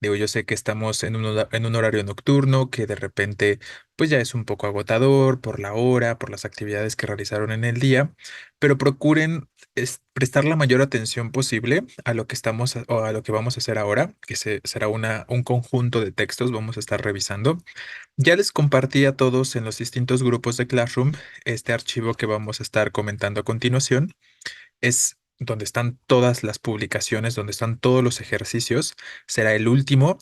Digo, yo sé que estamos en un horario nocturno que de repente pues ya es un poco agotador por la hora, por las actividades que realizaron en el día, pero procuren prestar la mayor atención posible a lo que estamos o a lo que vamos a hacer ahora, que será un conjunto de textos, vamos a estar revisando. Ya les compartí a todos en los distintos grupos de Classroom este archivo que vamos a estar comentando a continuación. Es donde están todas las publicaciones, donde están todos los ejercicios. Será el último.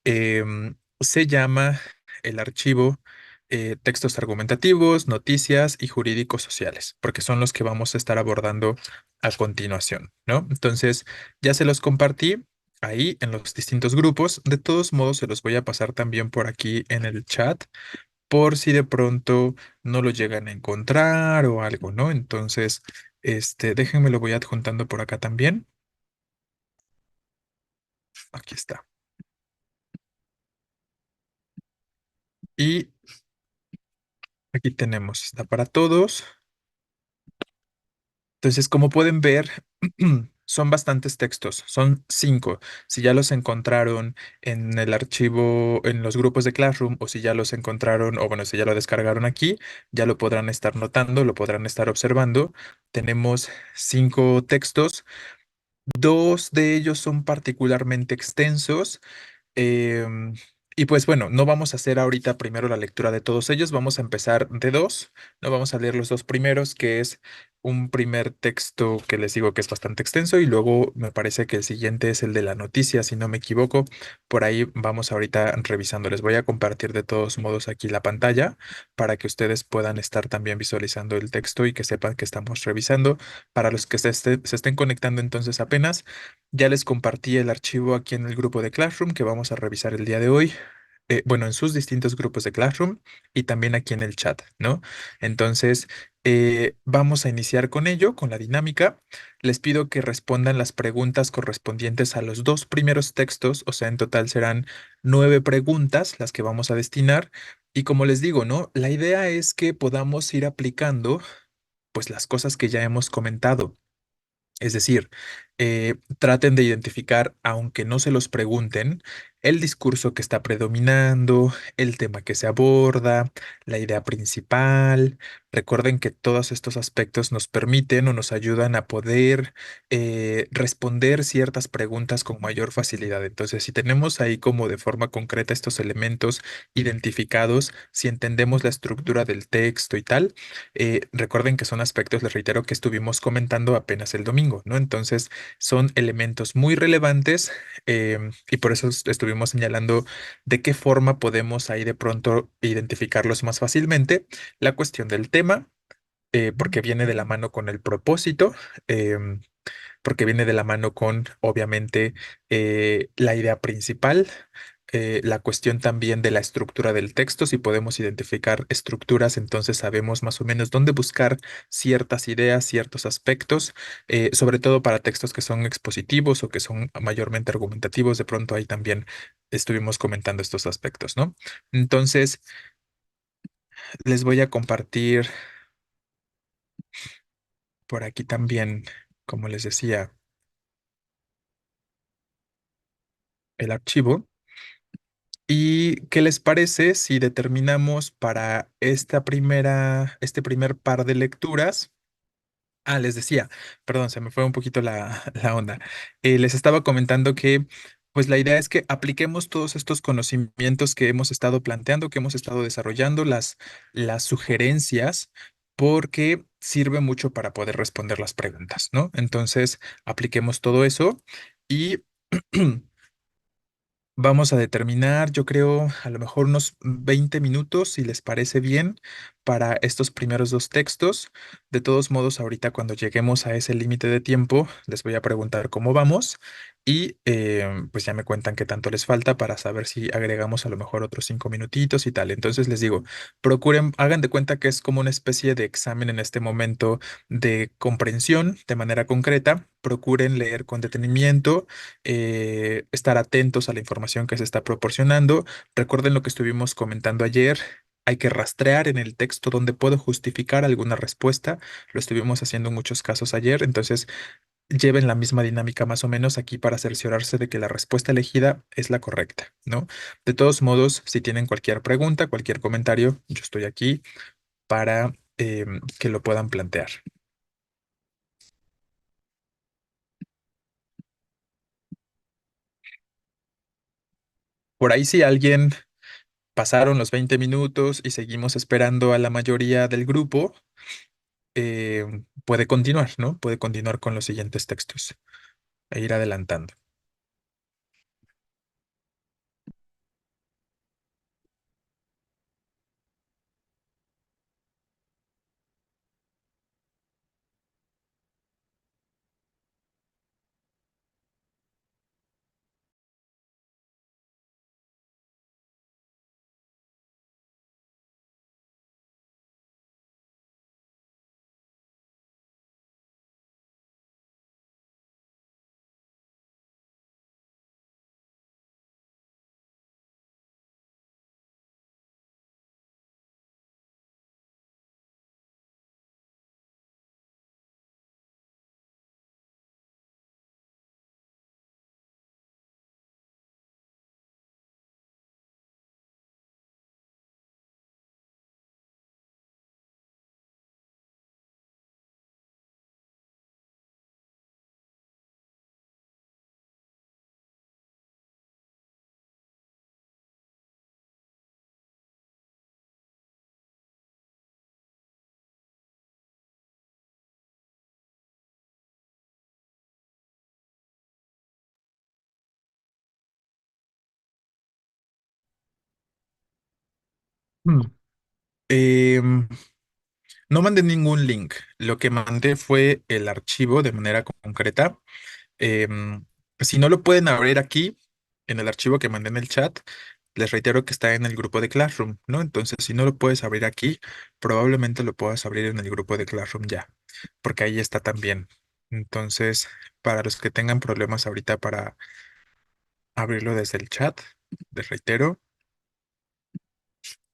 Se llama el archivo textos argumentativos, noticias y jurídicos sociales, porque son los que vamos a estar abordando a continuación, ¿no? Entonces, ya se los compartí ahí en los distintos grupos. De todos modos, se los voy a pasar también por aquí en el chat, por si de pronto no lo llegan a encontrar o algo, ¿no? Entonces, déjenme lo voy adjuntando por acá también. Aquí está. Y aquí tenemos, está para todos. Entonces, como pueden ver, son bastantes textos, son 5. Si ya los encontraron en el archivo, en los grupos de Classroom, o si ya los encontraron, o bueno, si ya lo descargaron aquí, ya lo podrán estar notando, lo podrán estar observando. Tenemos 5 textos, 2 de ellos son particularmente extensos. Em, y pues bueno, no vamos a hacer ahorita primero la lectura de todos ellos, vamos a empezar de dos, no vamos a leer los dos primeros, que es un primer texto que les digo que es bastante extenso y luego me parece que el siguiente es el de la noticia, si no me equivoco. Por ahí vamos ahorita revisando. Les voy a compartir de todos modos aquí la pantalla para que ustedes puedan estar también visualizando el texto y que sepan que estamos revisando. Para los que se estén conectando entonces apenas. Ya les compartí el archivo aquí en el grupo de Classroom que vamos a revisar el día de hoy. Bueno, en sus distintos grupos de Classroom y también aquí en el chat, ¿no? Entonces, vamos a iniciar con ello, con la dinámica. Les pido que respondan las preguntas correspondientes a los dos primeros textos, o sea, en total serán 9 preguntas las que vamos a destinar. Y como les digo, ¿no? La idea es que podamos ir aplicando, pues, las cosas que ya hemos comentado. Es decir, traten de identificar, aunque no se los pregunten, el discurso que está predominando, el tema que se aborda, la idea principal. Recuerden que todos estos aspectos nos permiten o nos ayudan a poder responder ciertas preguntas con mayor facilidad. Entonces, si tenemos ahí como de forma concreta estos elementos identificados, si entendemos la estructura del texto y tal, recuerden que son aspectos, les reitero, que estuvimos comentando apenas el domingo, ¿no? Entonces, son elementos muy relevantes y por eso estuvimos señalando de qué forma podemos ahí de pronto identificarlos más fácilmente. La cuestión del tema, porque viene de la mano con el propósito. em, Porque viene de la mano con, obviamente, la idea principal, la cuestión también de la estructura del texto. Si podemos identificar estructuras, entonces sabemos más o menos dónde buscar ciertas ideas, ciertos aspectos, sobre todo para textos que son expositivos o que son mayormente argumentativos. De pronto ahí también estuvimos comentando estos aspectos, ¿no? Entonces, les voy a compartir por aquí también, como les decía, el archivo. ¿Y qué les parece si determinamos para este primer par de lecturas? Ah, les decía, perdón, se me fue un poquito la onda. Les estaba comentando que, pues la idea es que apliquemos todos estos conocimientos que hemos estado planteando, que hemos estado desarrollando, las sugerencias, porque sirve mucho para poder responder las preguntas, ¿no? Entonces, apliquemos todo eso y vamos a determinar, yo creo, a lo mejor unos 20 minutos, si les parece bien, para estos primeros dos textos. De todos modos, ahorita cuando lleguemos a ese límite de tiempo, les voy a preguntar cómo vamos y pues ya me cuentan qué tanto les falta para saber si agregamos a lo mejor otros 5 minutitos y tal. Entonces les digo, procuren, hagan de cuenta que es como una especie de examen en este momento de comprensión de manera concreta. Procuren leer con detenimiento, estar atentos a la información que se está proporcionando. Recuerden lo que estuvimos comentando ayer. Hay que rastrear en el texto donde puedo justificar alguna respuesta. Lo estuvimos haciendo en muchos casos ayer. Entonces, lleven la misma dinámica más o menos aquí para cerciorarse de que la respuesta elegida es la correcta, ¿no? De todos modos, si tienen cualquier pregunta, cualquier comentario, yo estoy aquí para que lo puedan plantear. Por ahí si alguien pasaron los 20 minutos y seguimos esperando a la mayoría del grupo, puede continuar, ¿no? Puede continuar con los siguientes textos e ir adelantando. Mm. Em, no mandé ningún link. Lo que mandé fue el archivo de manera concreta. Em, si no lo pueden abrir aquí, en el archivo que mandé en el chat, les reitero que está en el grupo de Classroom, ¿no? Entonces, si no lo puedes abrir aquí, probablemente lo puedas abrir en el grupo de Classroom ya, porque ahí está también. Entonces, para los que tengan problemas ahorita para abrirlo desde el chat, les reitero,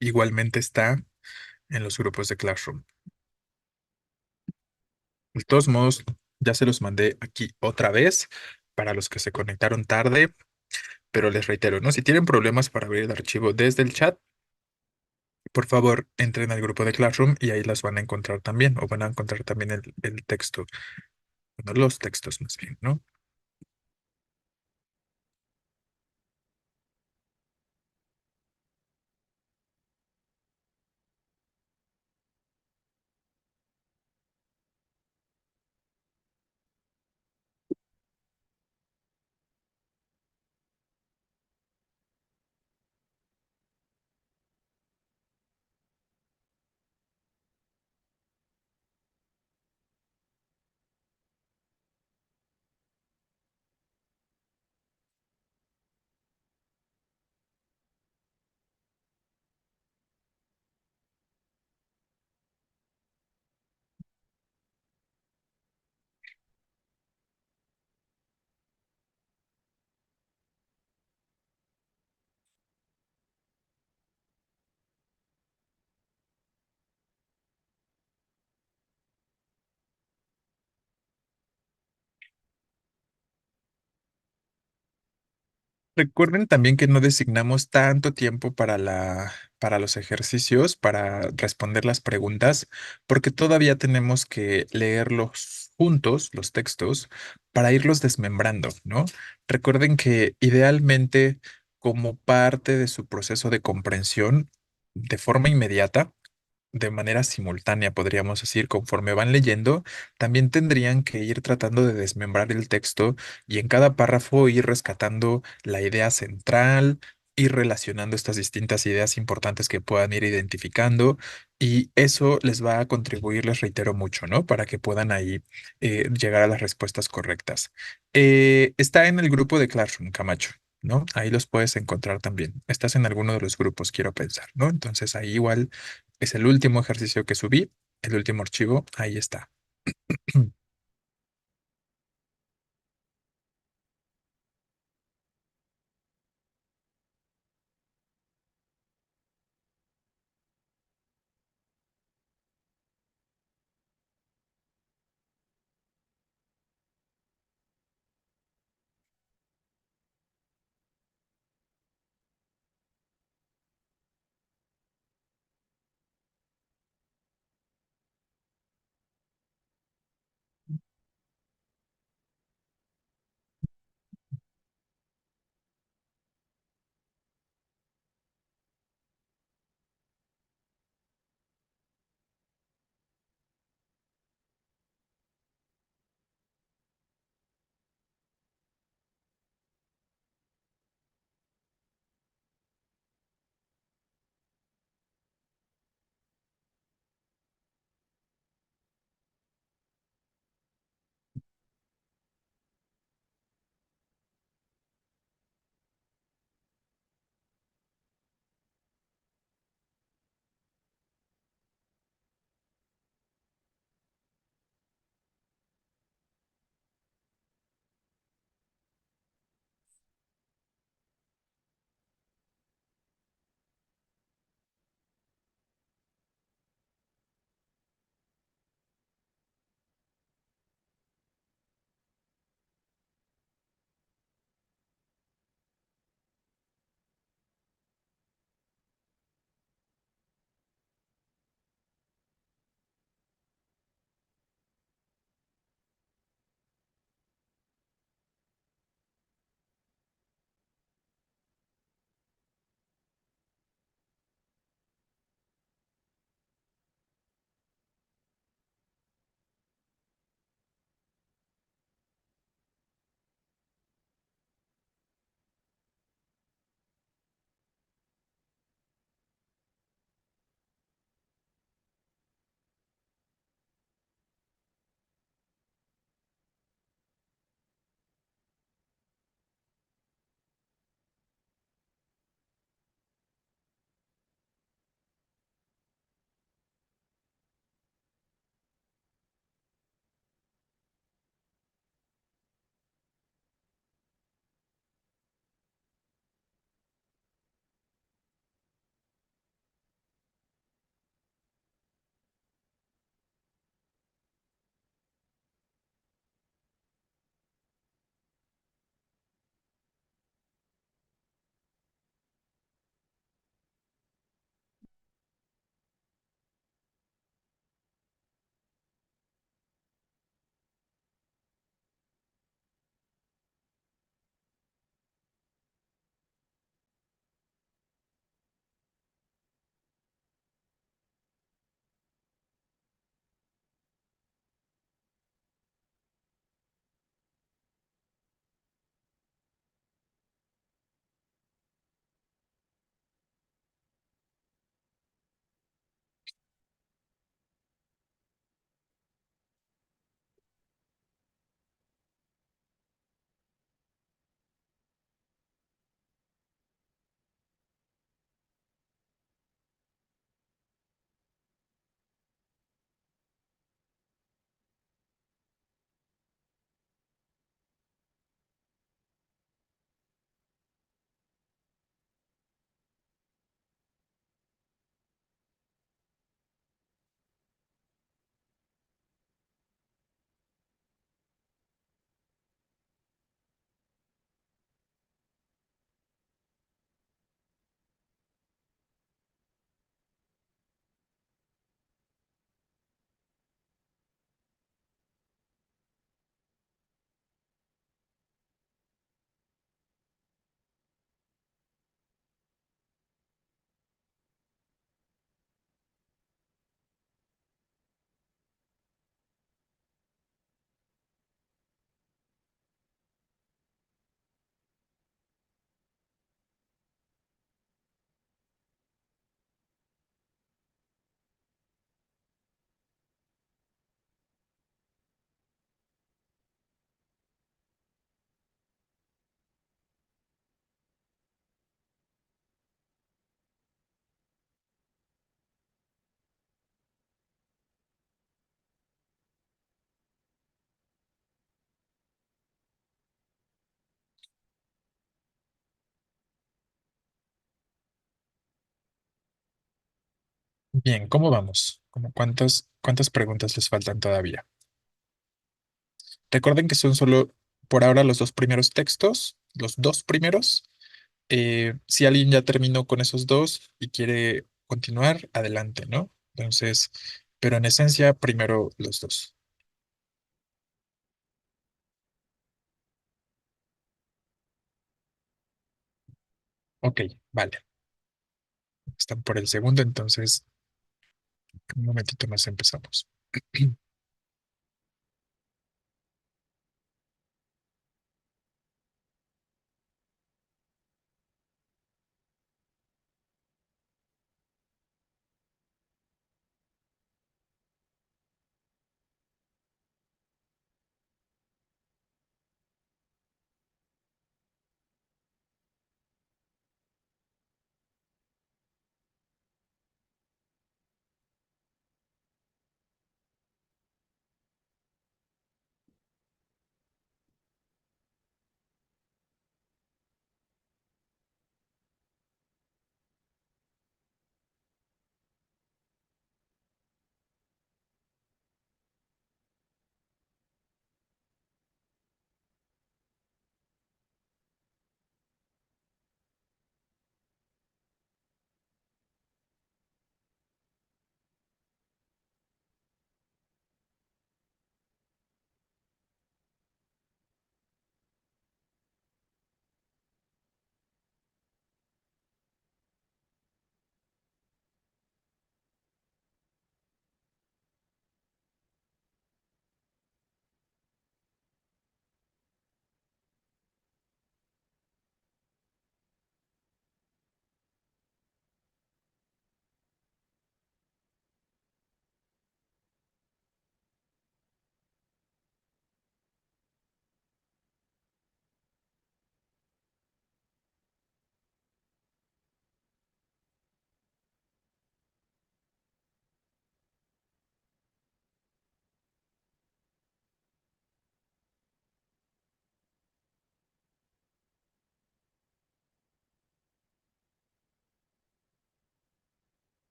igualmente está en los grupos de Classroom. De todos modos, ya se los mandé aquí otra vez para los que se conectaron tarde, pero les reitero, ¿no? Si tienen problemas para abrir el archivo desde el chat, por favor, entren al grupo de Classroom y ahí las van a encontrar también, o van a encontrar también el texto, bueno, los textos más bien, ¿no? Recuerden también que no designamos tanto tiempo para para los ejercicios, para responder las preguntas, porque todavía tenemos que leerlos juntos, los textos, para irlos desmembrando, ¿no? Recuerden que idealmente, como parte de su proceso de comprensión, de forma inmediata, de manera simultánea, podríamos decir, conforme van leyendo, también tendrían que ir tratando de desmembrar el texto y en cada párrafo ir rescatando la idea central, ir relacionando estas distintas ideas importantes que puedan ir identificando y eso les va a contribuir, les reitero mucho, ¿no? Para que puedan ahí llegar a las respuestas correctas. Está en el grupo de Classroom, Camacho. ¿No? Ahí los puedes encontrar también. Estás en alguno de los grupos, quiero pensar, ¿no? Entonces ahí igual es el último ejercicio que subí, el último archivo, ahí está. Bien, ¿cómo vamos? ¿Cómo cuántas preguntas les faltan todavía? Recuerden que son solo por ahora los dos primeros textos, los dos primeros. Si alguien ya terminó con esos dos y quiere continuar, adelante, ¿no? Entonces, pero en esencia, primero los dos. Ok, vale. Están por el segundo, entonces, un momentito más empezamos.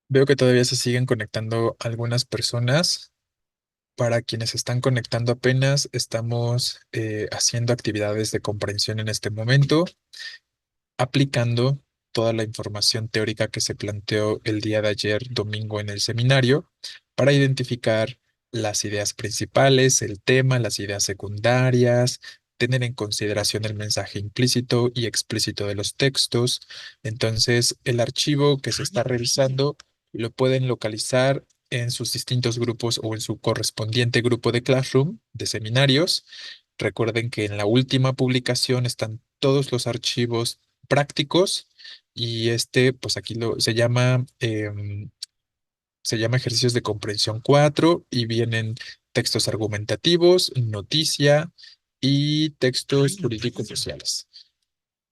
Veo que todavía se siguen conectando algunas personas. Para quienes se están conectando apenas, estamos haciendo actividades de comprensión en este momento, aplicando toda la información teórica que se planteó el día de ayer, domingo, en el seminario, para identificar las ideas principales, el tema, las ideas secundarias, tener en consideración el mensaje implícito y explícito de los textos. Entonces, el archivo que se está revisando lo pueden localizar en sus distintos grupos o en su correspondiente grupo de Classroom de seminarios. Recuerden que en la última publicación están todos los archivos prácticos y este, pues aquí se llama ejercicios de comprensión 4 y vienen textos argumentativos, noticia y textos jurídicos sociales.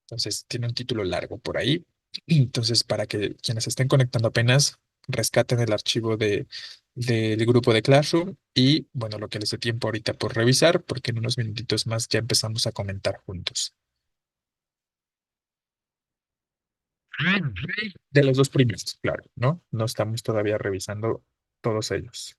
Entonces, tiene un título largo por ahí. Entonces, para que quienes se estén conectando apenas rescaten el archivo del grupo de Classroom y, bueno, lo que les dé tiempo ahorita por revisar, porque en unos minutitos más ya empezamos a comentar juntos. De los dos primeros, claro, ¿no? No estamos todavía revisando todos ellos.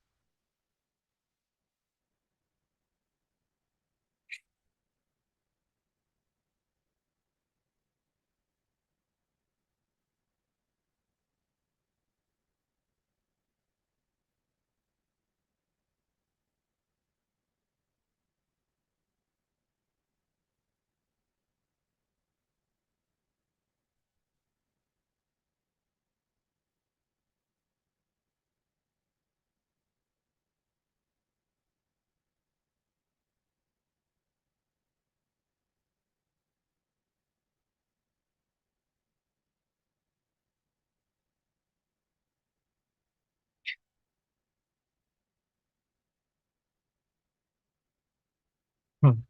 Mm.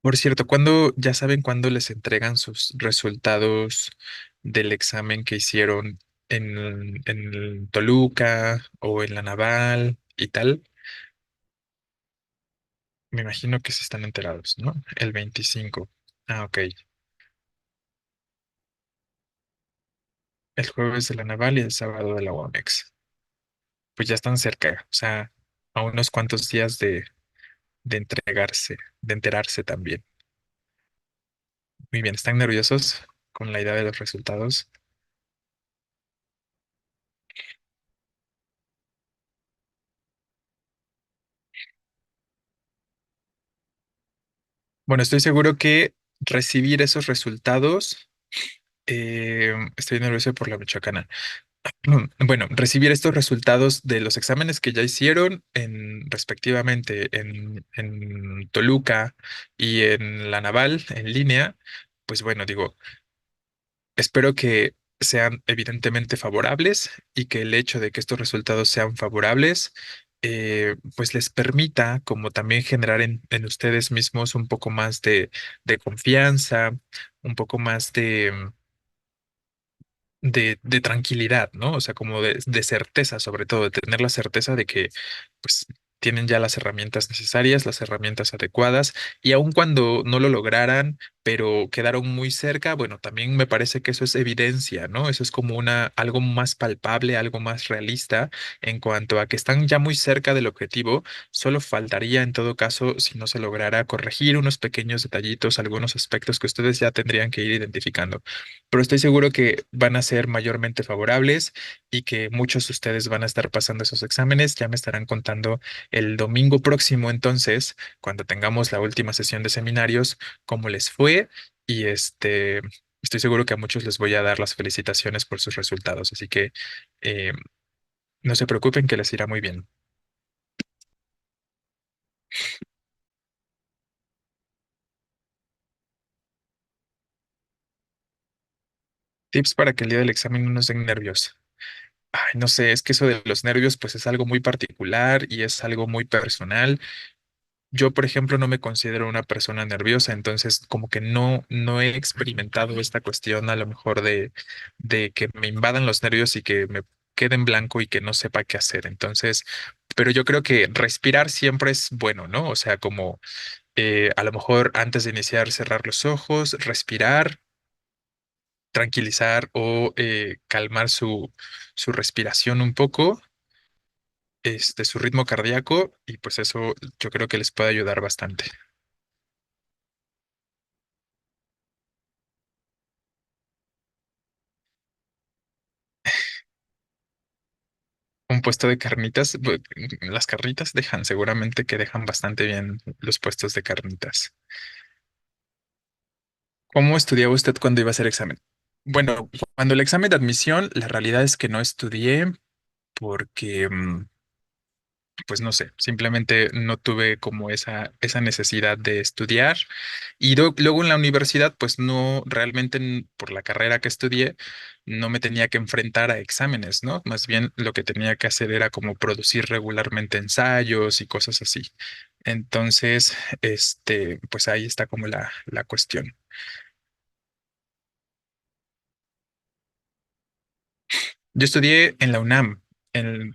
Por cierto, ¿cuándo, ya saben cuándo les entregan sus resultados del examen que hicieron en Toluca o en la Naval y tal? Me imagino que se están enterados, ¿no? El 25. Ah, ok. El jueves de la Naval y el sábado de la UAMEX. Pues ya están cerca, o sea, a unos cuantos días de entregarse, de enterarse también. Muy bien, ¿están nerviosos con la idea de los resultados? Bueno, estoy seguro que recibir esos resultados, estoy nervioso por la Michoacana. Bueno, recibir estos resultados de los exámenes que ya hicieron respectivamente en Toluca y en la Naval en línea, pues bueno, digo, espero que sean evidentemente favorables y que el hecho de que estos resultados sean favorables, pues les permita como también generar en ustedes mismos un poco más de confianza, un poco más de tranquilidad, ¿no? O sea, como de certeza, sobre todo, de tener la certeza de que, pues, tienen ya las herramientas necesarias, las herramientas adecuadas, y aun cuando no lo lograran, pero quedaron muy cerca, bueno, también me parece que eso es evidencia, ¿no? Eso es como algo más palpable, algo más realista en cuanto a que están ya muy cerca del objetivo. Solo faltaría, en todo caso, si no se lograra corregir unos pequeños detallitos, algunos aspectos que ustedes ya tendrían que ir identificando, pero estoy seguro que van a ser mayormente favorables y que muchos de ustedes van a estar pasando esos exámenes. Ya me estarán contando el domingo próximo, entonces, cuando tengamos la última sesión de seminarios, cómo les fue y estoy seguro que a muchos les voy a dar las felicitaciones por sus resultados, así que eh, no se preocupen que les irá muy bien. Tips para que el día del examen no nos den nervios. Ay, no sé, es que eso de los nervios pues es algo muy particular y es algo muy personal. Yo, por ejemplo, no me considero una persona nerviosa, entonces como que no he experimentado esta cuestión a lo mejor de que me invadan los nervios y que me quede en blanco y que no sepa qué hacer. Entonces, pero yo creo que respirar siempre es bueno, ¿no? O sea, como a lo mejor antes de iniciar cerrar los ojos, respirar, tranquilizar o calmar su respiración un poco, su ritmo cardíaco, y pues eso yo creo que les puede ayudar bastante. Un puesto de carnitas, las carnitas dejan, seguramente que dejan bastante bien los puestos de carnitas. ¿Cómo estudiaba usted cuando iba a hacer examen? Bueno, cuando el examen de admisión, la realidad es que no estudié porque, pues no sé, simplemente no tuve como esa necesidad de estudiar. Y luego en la universidad, pues no, realmente por la carrera que estudié, no me tenía que enfrentar a exámenes, ¿no? Más bien lo que tenía que hacer era como producir regularmente ensayos y cosas así. Entonces, pues ahí está como la cuestión. Yo estudié en la UNAM.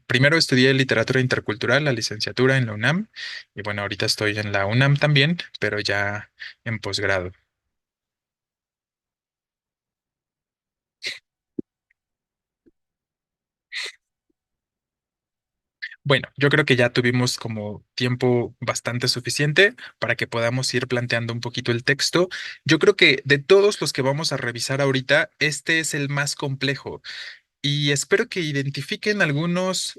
Primero estudié literatura intercultural, la licenciatura en la UNAM, y bueno, ahorita estoy en la UNAM también, pero ya en posgrado. Bueno, yo creo que ya tuvimos como tiempo bastante suficiente para que podamos ir planteando un poquito el texto. Yo creo que de todos los que vamos a revisar ahorita, este es el más complejo. Y espero que identifiquen algunas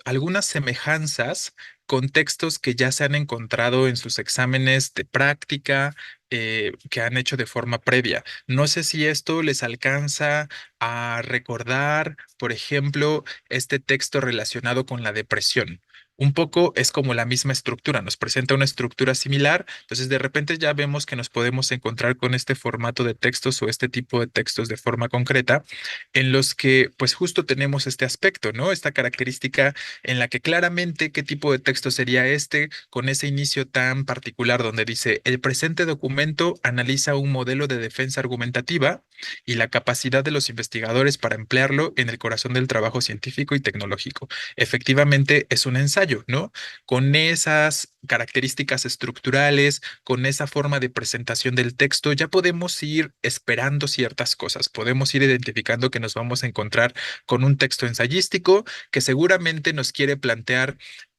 semejanzas con textos que ya se han encontrado en sus exámenes de práctica, que han hecho de forma previa. No sé si esto les alcanza a recordar, por ejemplo, este texto relacionado con la depresión. un poco es como la misma estructura, nos presenta una estructura similar, entonces de repente ya vemos que nos podemos encontrar con este formato de textos o este tipo de textos de forma concreta, en los que pues justo tenemos este aspecto, ¿no? Esta característica en la que claramente qué tipo de texto sería este, con ese inicio tan particular donde dice, el presente documento analiza un modelo de defensa argumentativa y la capacidad de los investigadores para emplearlo en el corazón del trabajo científico y tecnológico. Efectivamente es un ensayo, ¿no? Con esas características estructurales, con esa forma de presentación del texto, ya podemos ir esperando ciertas cosas, podemos ir identificando que nos vamos a encontrar con un texto ensayístico que seguramente nos quiere plantear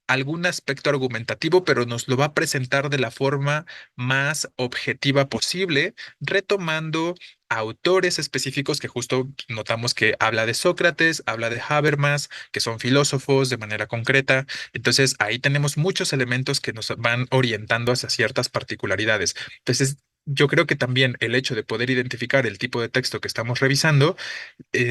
algún aspecto argumentativo, pero nos lo va a presentar de la forma más objetiva posible, retomando autores específicos que justo notamos que habla de Sócrates, habla de Habermas, que son filósofos de manera concreta. Entonces, ahí tenemos muchos elementos que nos van orientando hacia ciertas particularidades. Entonces, yo creo que también el hecho de poder identificar el tipo de texto que estamos revisando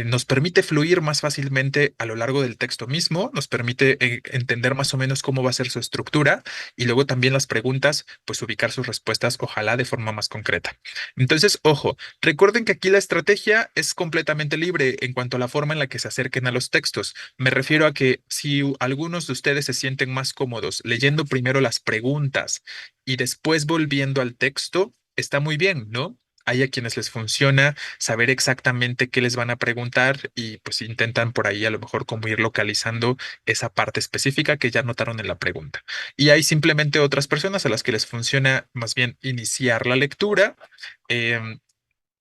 nos permite fluir más fácilmente a lo largo del texto mismo, nos permite entender más o menos cómo va a ser su estructura y luego también las preguntas, pues ubicar sus respuestas, ojalá de forma más concreta. Entonces, ojo, recuerden que aquí la estrategia es completamente libre en cuanto a la forma en la que se acerquen a los textos. Me refiero a que si algunos de ustedes se sienten más cómodos leyendo primero las preguntas y después volviendo al texto, está muy bien, ¿no? Hay a quienes les funciona saber exactamente qué les van a preguntar y pues intentan por ahí a lo mejor como ir localizando esa parte específica que ya notaron en la pregunta. Y hay simplemente otras personas a las que les funciona más bien iniciar la lectura, em,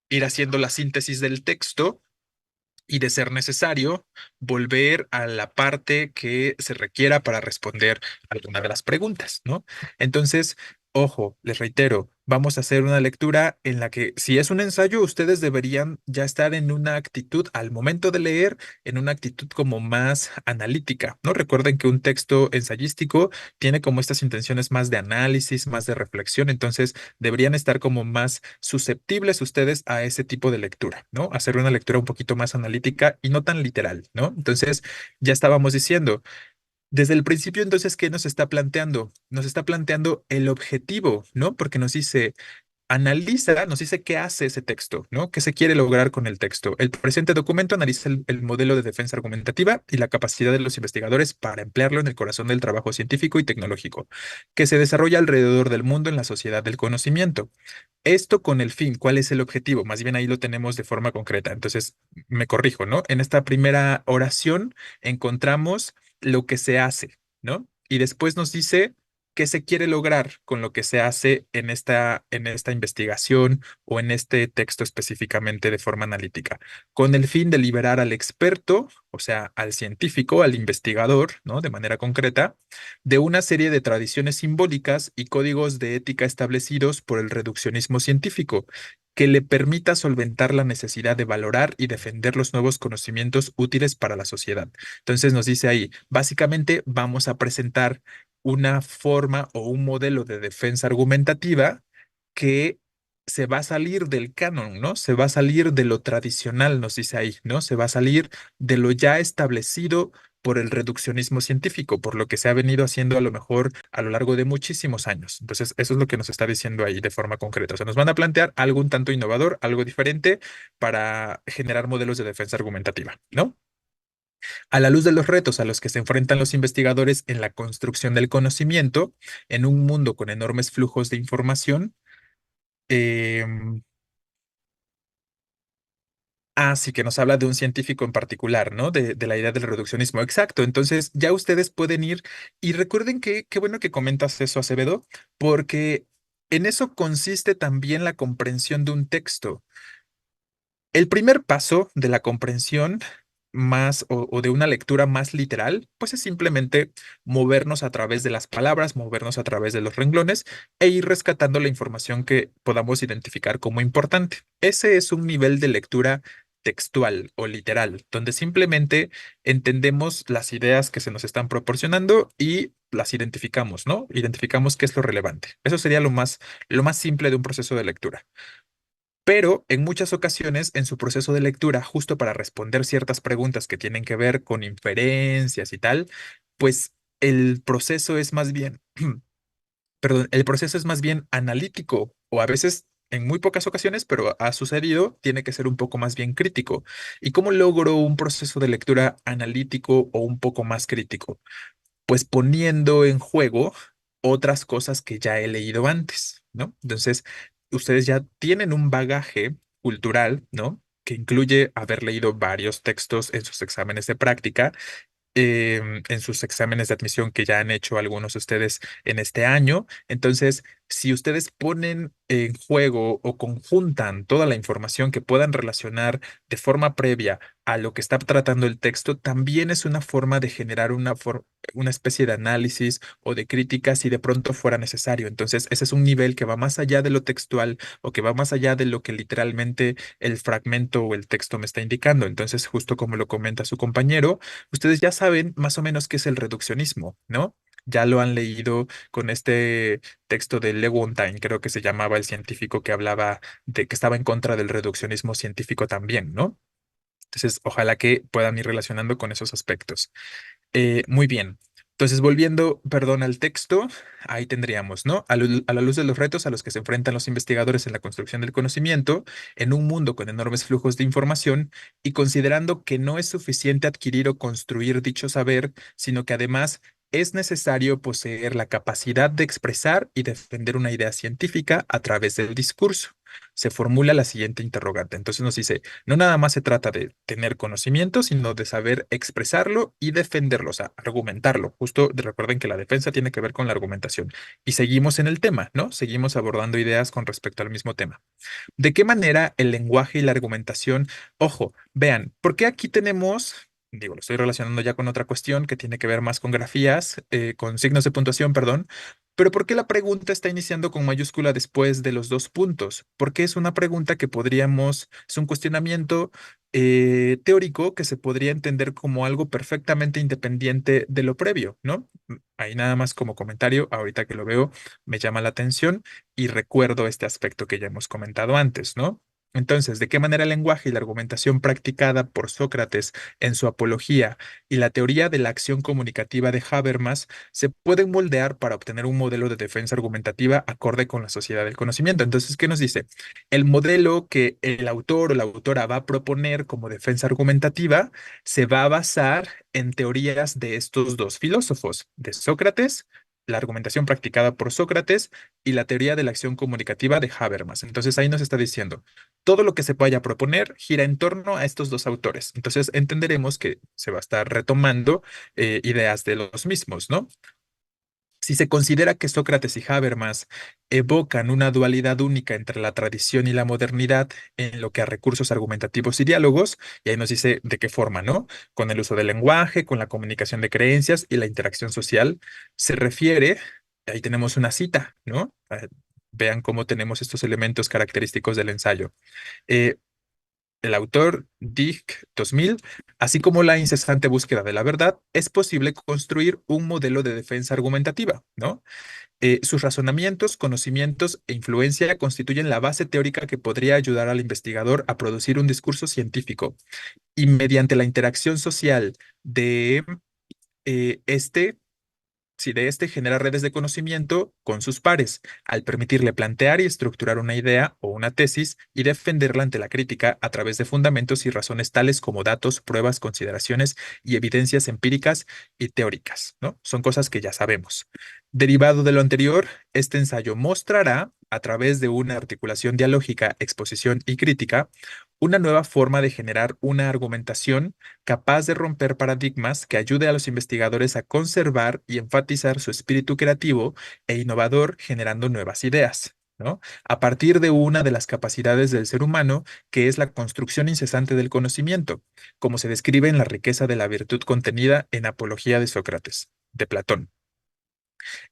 ir haciendo la síntesis del texto y de ser necesario, volver a la parte que se requiera para responder alguna de las preguntas, ¿no? Entonces, ojo, les reitero, vamos a hacer una lectura en la que si es un ensayo, ustedes deberían ya estar en una actitud al momento de leer, en una actitud como más analítica, ¿no? Recuerden que un texto ensayístico tiene como estas intenciones más de análisis, más de reflexión, entonces deberían estar como más susceptibles ustedes a ese tipo de lectura, ¿no? Hacer una lectura un poquito más analítica y no tan literal, ¿no? Entonces, ya estábamos diciendo, desde el principio, entonces, ¿qué nos está planteando? Nos está planteando el objetivo, ¿no? Porque nos dice, analiza, nos dice qué hace ese texto, ¿no? ¿Qué se quiere lograr con el texto? El presente documento analiza el modelo de defensa argumentativa y la capacidad de los investigadores para emplearlo en el corazón del trabajo científico y tecnológico, que se desarrolla alrededor del mundo en la sociedad del conocimiento. Esto con el fin, ¿cuál es el objetivo? Más bien ahí lo tenemos de forma concreta. Entonces, me corrijo, ¿no? En esta primera oración encontramos lo que se hace, ¿no? Y después nos dice qué se quiere lograr con lo que se hace en esta investigación o en este texto específicamente de forma analítica, con el fin de liberar al experto, o sea, al científico, al investigador, ¿no? De manera concreta de una serie de tradiciones simbólicas y códigos de ética establecidos por el reduccionismo científico, que le permita solventar la necesidad de valorar y defender los nuevos conocimientos útiles para la sociedad. Entonces nos dice ahí, básicamente vamos a presentar una forma o un modelo de defensa argumentativa que se va a salir del canon, ¿no? Se va a salir de lo tradicional, nos dice ahí, ¿no? Se va a salir de lo ya establecido por el reduccionismo científico, por lo que se ha venido haciendo a lo mejor a lo largo de muchísimos años. Entonces, eso es lo que nos está diciendo ahí de forma concreta. O sea, nos van a plantear algo un tanto innovador, algo diferente para generar modelos de defensa argumentativa, ¿no? A la luz de los retos a los que se enfrentan los investigadores en la construcción del conocimiento, en un mundo con enormes flujos de información, em, sí, que nos habla de un científico en particular, ¿no? De la idea del reduccionismo. Exacto. Entonces, ya ustedes pueden ir y recuerden que qué bueno que comentas eso, Acevedo, porque en eso consiste también la comprensión de un texto. El primer paso de la comprensión más o de una lectura más literal, pues es simplemente movernos a través de las palabras, movernos a través de los renglones e ir rescatando la información que podamos identificar como importante. Ese es un nivel de lectura textual o literal, donde simplemente entendemos las ideas que se nos están proporcionando y las identificamos, ¿no? Identificamos qué es lo relevante. Eso sería lo más simple de un proceso de lectura. Pero en muchas ocasiones, en su proceso de lectura, justo para responder ciertas preguntas que tienen que ver con inferencias y tal, pues el proceso es más bien, perdón, el proceso es más bien analítico o a veces, en muy pocas ocasiones, pero ha sucedido, tiene que ser un poco más bien crítico. ¿Y cómo logro un proceso de lectura analítico o un poco más crítico? Pues poniendo en juego otras cosas que ya he leído antes, ¿no? Entonces, ustedes ya tienen un bagaje cultural, ¿no? Que incluye haber leído varios textos en sus exámenes de práctica, en sus exámenes de admisión que ya han hecho algunos de ustedes en este año. Entonces, si ustedes ponen en juego o conjuntan toda la información que puedan relacionar de forma previa a lo que está tratando el texto, también es una forma de generar una especie de análisis o de crítica si de pronto fuera necesario. Entonces, ese es un nivel que va más allá de lo textual o que va más allá de lo que literalmente el fragmento o el texto me está indicando. Entonces, justo como lo comenta su compañero, ustedes ya saben más o menos qué es el reduccionismo, ¿no? Ya lo han leído con este texto de Lewontin, creo que se llamaba el científico que hablaba de que estaba en contra del reduccionismo científico también, ¿no? Entonces, ojalá que puedan ir relacionando con esos aspectos. Muy bien. Entonces, volviendo, perdón, al texto, ahí tendríamos, ¿no? A la luz de los retos a los que se enfrentan los investigadores en la construcción del conocimiento, en un mundo con enormes flujos de información, y considerando que no es suficiente adquirir o construir dicho saber, sino que además es necesario poseer la capacidad de expresar y defender una idea científica a través del discurso. Se formula la siguiente interrogante. Entonces nos dice, no nada más se trata de tener conocimiento, sino de saber expresarlo y defenderlo, o sea, argumentarlo. Justo recuerden que la defensa tiene que ver con la argumentación. Y seguimos en el tema, ¿no? Seguimos abordando ideas con respecto al mismo tema. ¿De qué manera el lenguaje y la argumentación? Ojo, vean, porque aquí tenemos, digo, lo estoy relacionando ya con otra cuestión que tiene que ver más con grafías, con signos de puntuación, perdón, pero ¿por qué la pregunta está iniciando con mayúscula después de los dos puntos? Porque es una pregunta que podríamos, es un cuestionamiento teórico que se podría entender como algo perfectamente independiente de lo previo, ¿no? Ahí nada más como comentario, ahorita que lo veo, me llama la atención y recuerdo este aspecto que ya hemos comentado antes, ¿no? Entonces, ¿de qué manera el lenguaje y la argumentación practicada por Sócrates en su Apología y la teoría de la acción comunicativa de Habermas se pueden moldear para obtener un modelo de defensa argumentativa acorde con la sociedad del conocimiento? Entonces, ¿qué nos dice? El modelo que el autor o la autora va a proponer como defensa argumentativa se va a basar en teorías de estos dos filósofos, de Sócrates, la argumentación practicada por Sócrates y la teoría de la acción comunicativa de Habermas. Entonces ahí nos está diciendo, todo lo que se vaya a proponer gira en torno a estos dos autores. Entonces entenderemos que se va a estar retomando ideas de los mismos, ¿no? Si se considera que Sócrates y Habermas evocan una dualidad única entre la tradición y la modernidad en lo que a recursos argumentativos y diálogos, y ahí nos dice de qué forma, ¿no? Con el uso del lenguaje, con la comunicación de creencias y la interacción social, se refiere, ahí tenemos una cita, ¿no? Vean cómo tenemos estos elementos característicos del ensayo. Eh, el autor Dick 2000, así como la incesante búsqueda de la verdad, es posible construir un modelo de defensa argumentativa, ¿no? Sus razonamientos, conocimientos e influencia constituyen la base teórica que podría ayudar al investigador a producir un discurso científico. Y mediante la interacción social de este si de este genera redes de conocimiento con sus pares, al permitirle plantear y estructurar una idea o una tesis y defenderla ante la crítica a través de fundamentos y razones tales como datos, pruebas, consideraciones y evidencias empíricas y teóricas, ¿no? Son cosas que ya sabemos. Derivado de lo anterior, este ensayo mostrará, a través de una articulación dialógica, exposición y crítica, una nueva forma de generar una argumentación capaz de romper paradigmas que ayude a los investigadores a conservar y enfatizar su espíritu creativo e innovador, generando nuevas ideas, ¿no? A partir de una de las capacidades del ser humano, que es la construcción incesante del conocimiento, como se describe en la riqueza de la virtud contenida en Apología de Sócrates, de Platón.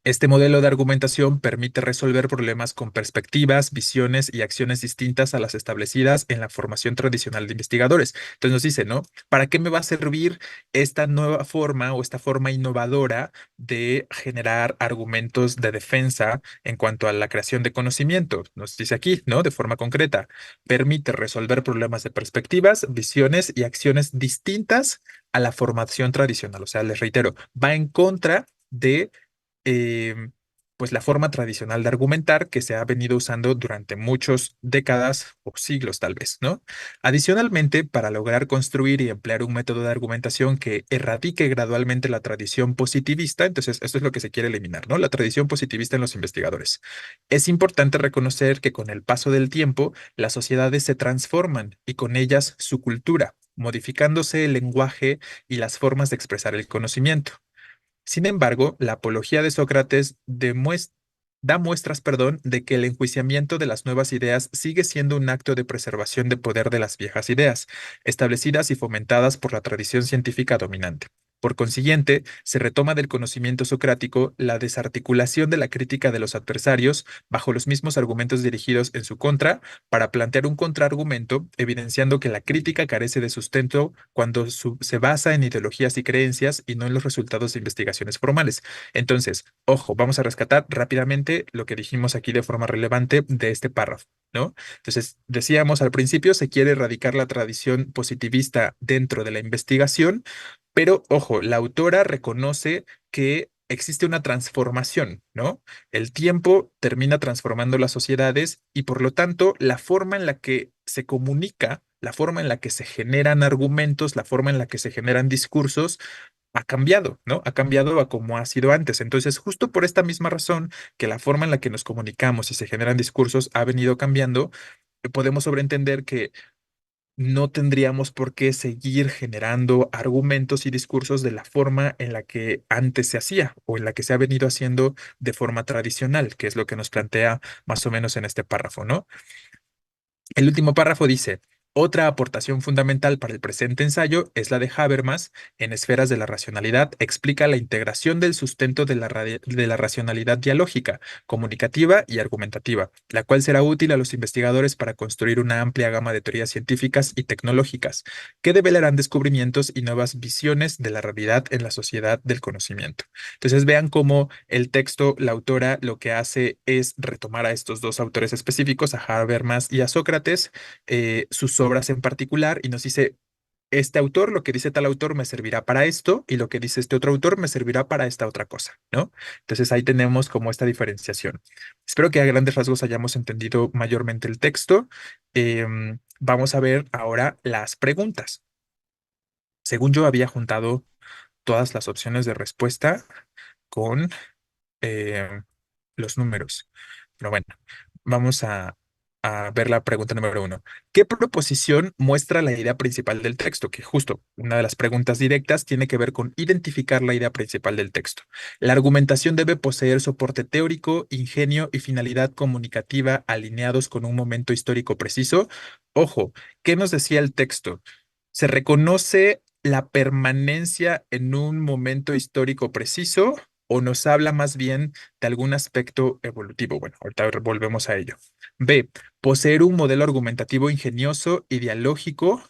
Este modelo de argumentación permite resolver problemas con perspectivas, visiones y acciones distintas a las establecidas en la formación tradicional de investigadores. Entonces nos dice, ¿no? ¿Para qué me va a servir esta nueva forma o esta forma innovadora de generar argumentos de defensa en cuanto a la creación de conocimiento? Nos dice aquí, ¿no? De forma concreta, permite resolver problemas de perspectivas, visiones y acciones distintas a la formación tradicional. O sea, les reitero, va en contra de eh, pues la forma tradicional de argumentar que se ha venido usando durante muchas décadas o siglos tal vez, ¿no? Adicionalmente, para lograr construir y emplear un método de argumentación que erradique gradualmente la tradición positivista, entonces esto es lo que se quiere eliminar, ¿no? La tradición positivista en los investigadores. Es importante reconocer que con el paso del tiempo, las sociedades se transforman y con ellas su cultura, modificándose el lenguaje y las formas de expresar el conocimiento. Sin embargo, la apología de Sócrates da muestras, perdón, de que el enjuiciamiento de las nuevas ideas sigue siendo un acto de preservación de poder de las viejas ideas, establecidas y fomentadas por la tradición científica dominante. Por consiguiente, se retoma del conocimiento socrático la desarticulación de la crítica de los adversarios bajo los mismos argumentos dirigidos en su contra para plantear un contraargumento, evidenciando que la crítica carece de sustento cuando se basa en ideologías y creencias y no en los resultados de investigaciones formales. Entonces, ojo, vamos a rescatar rápidamente lo que dijimos aquí de forma relevante de este párrafo, ¿no? Entonces, decíamos al principio, se quiere erradicar la tradición positivista dentro de la investigación, pero ojo, la autora reconoce que existe una transformación, ¿no? El tiempo termina transformando las sociedades y por lo tanto la forma en la que se comunica, la forma en la que se generan argumentos, la forma en la que se generan discursos, ha cambiado, ¿no? Ha cambiado a como ha sido antes. Entonces, justo por esta misma razón que la forma en la que nos comunicamos y se generan discursos ha venido cambiando, podemos sobreentender que no tendríamos por qué seguir generando argumentos y discursos de la forma en la que antes se hacía o en la que se ha venido haciendo de forma tradicional, que es lo que nos plantea más o menos en este párrafo, ¿no? El último párrafo dice, otra aportación fundamental para el presente ensayo es la de Habermas en Esferas de la Racionalidad. Explica la integración del sustento de la racionalidad dialógica, comunicativa y argumentativa, la cual será útil a los investigadores para construir una amplia gama de teorías científicas y tecnológicas que develarán descubrimientos y nuevas visiones de la realidad en la sociedad del conocimiento. Entonces vean cómo el texto, la autora lo que hace es retomar a estos dos autores específicos, a Habermas y a Sócrates, sus obras en particular, y nos dice, este autor, lo que dice tal autor me servirá para esto, y lo que dice este otro autor me servirá para esta otra cosa, ¿no? Entonces ahí tenemos como esta diferenciación. Espero que a grandes rasgos hayamos entendido mayormente el texto. Vamos a ver ahora las preguntas. Según yo había juntado todas las opciones de respuesta con eh, los números. Pero bueno, vamos a ver la pregunta número uno. ¿Qué proposición muestra la idea principal del texto? Que justo una de las preguntas directas tiene que ver con identificar la idea principal del texto. La argumentación debe poseer soporte teórico, ingenio y finalidad comunicativa alineados con un momento histórico preciso. Ojo, ¿qué nos decía el texto? Se reconoce la permanencia en un momento histórico preciso o nos habla más bien de algún aspecto evolutivo. Bueno, ahorita volvemos a ello. B. Poseer un modelo argumentativo ingenioso y dialógico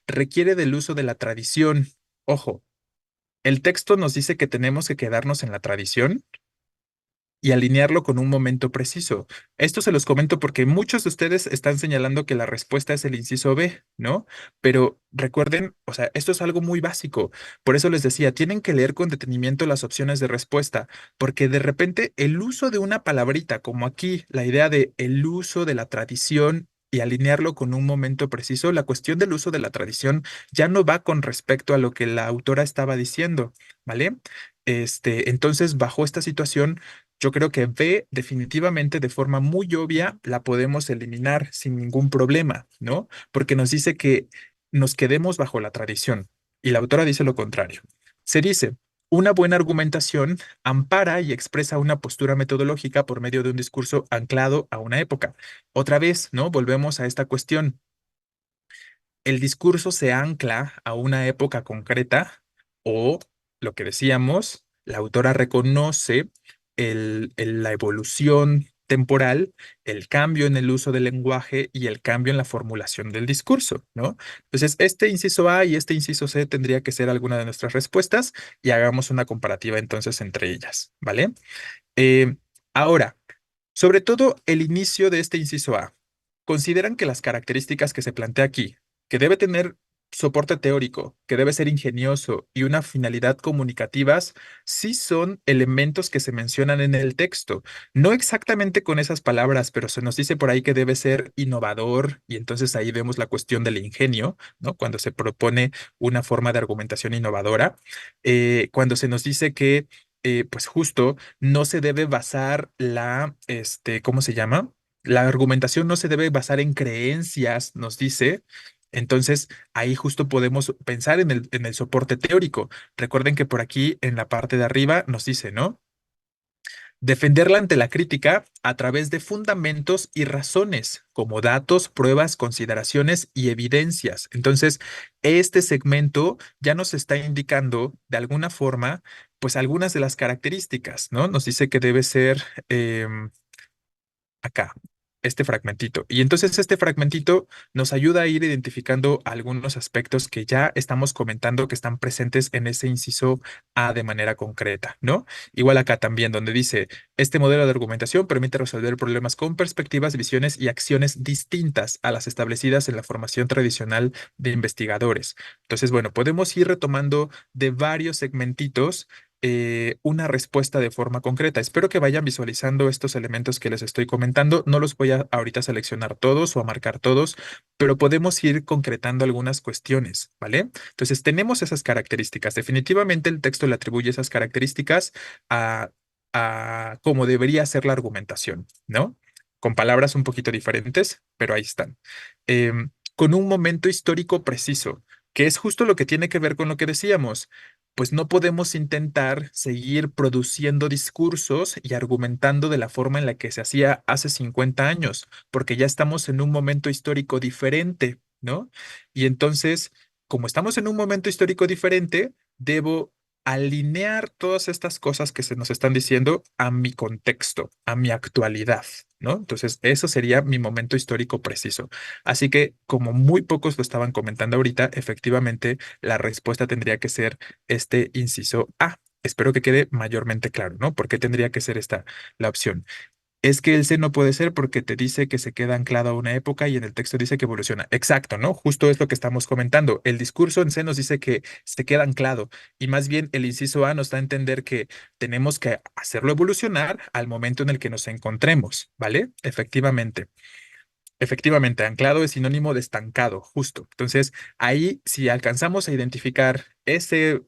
requiere del uso de la tradición. Ojo, el texto nos dice que tenemos que quedarnos en la tradición y alinearlo con un momento preciso. Esto se los comento porque muchos de ustedes están señalando que la respuesta es el inciso B, ¿no? Pero recuerden, o sea, esto es algo muy básico. Por eso les decía, tienen que leer con detenimiento las opciones de respuesta, porque de repente el uso de una palabrita, como aquí, la idea de el uso de la tradición y alinearlo con un momento preciso, la cuestión del uso de la tradición ya no va con respecto a lo que la autora estaba diciendo, ¿vale? Entonces, bajo esta situación, yo creo que B definitivamente de forma muy obvia la podemos eliminar sin ningún problema, ¿no? Porque nos dice que nos quedemos bajo la tradición y la autora dice lo contrario. Se dice, una buena argumentación ampara y expresa una postura metodológica por medio de un discurso anclado a una época. Otra vez, ¿no? Volvemos a esta cuestión. El discurso se ancla a una época concreta o, lo que decíamos, la autora reconoce la evolución temporal, el cambio en el uso del lenguaje y el cambio en la formulación del discurso, ¿no? Entonces, este inciso A y este inciso C tendría que ser alguna de nuestras respuestas y hagamos una comparativa entonces entre ellas, ¿vale? Eh, ahora, sobre todo el inicio de este inciso A. ¿Consideran que las características que se plantea aquí, que debe tener soporte teórico, que debe ser ingenioso y una finalidad comunicativas, sí son elementos que se mencionan en el texto. No exactamente con esas palabras, pero se nos dice por ahí que debe ser innovador y entonces ahí vemos la cuestión del ingenio, ¿no? Cuando se propone una forma de argumentación innovadora. Cuando se nos dice que, pues justo, no se debe basar ¿cómo se llama? La argumentación no se debe basar en creencias, nos dice. Entonces, ahí justo podemos pensar en el soporte teórico. Recuerden que por aquí en la parte de arriba nos dice, ¿no? Defenderla ante la crítica a través de fundamentos y razones, como datos, pruebas, consideraciones y evidencias. Entonces, este segmento ya nos está indicando de alguna forma, pues algunas de las características, ¿no? Nos dice que debe ser, acá, este fragmentito. Y entonces este fragmentito nos ayuda a ir identificando algunos aspectos que ya estamos comentando que están presentes en ese inciso A de manera concreta, ¿no? Igual acá también, donde dice, este modelo de argumentación permite resolver problemas con perspectivas, visiones y acciones distintas a las establecidas en la formación tradicional de investigadores. Entonces, bueno, podemos ir retomando de varios segmentitos una respuesta de forma concreta. Espero que vayan visualizando estos elementos que les estoy comentando. No los voy a ahorita seleccionar todos o a marcar todos, pero podemos ir concretando algunas cuestiones, ¿vale? Entonces, tenemos esas características. Definitivamente el texto le atribuye esas características a, a cómo debería ser la argumentación, ¿no? Con palabras un poquito diferentes, pero ahí están. Con un momento histórico preciso, que es justo lo que tiene que ver con lo que decíamos, pues no podemos intentar seguir produciendo discursos y argumentando de la forma en la que se hacía hace 50 años, porque ya estamos en un momento histórico diferente, ¿no? Y entonces, como estamos en un momento histórico diferente, debo alinear todas estas cosas que se nos están diciendo a mi contexto, a mi actualidad, ¿no? Entonces, eso sería mi momento histórico preciso. Así que, como muy pocos lo estaban comentando ahorita, efectivamente, la respuesta tendría que ser este inciso A. Espero que quede mayormente claro, ¿no? ¿Por qué tendría que ser esta la opción? Es que el C no puede ser porque te dice que se queda anclado a una época y en el texto dice que evoluciona. Exacto, ¿no? Justo es lo que estamos comentando. El discurso en C nos dice que se queda anclado y más bien el inciso A nos da a entender que tenemos que hacerlo evolucionar al momento en el que nos encontremos, ¿vale? Efectivamente. Efectivamente, anclado es sinónimo de estancado, justo. Entonces, ahí si alcanzamos a identificar ese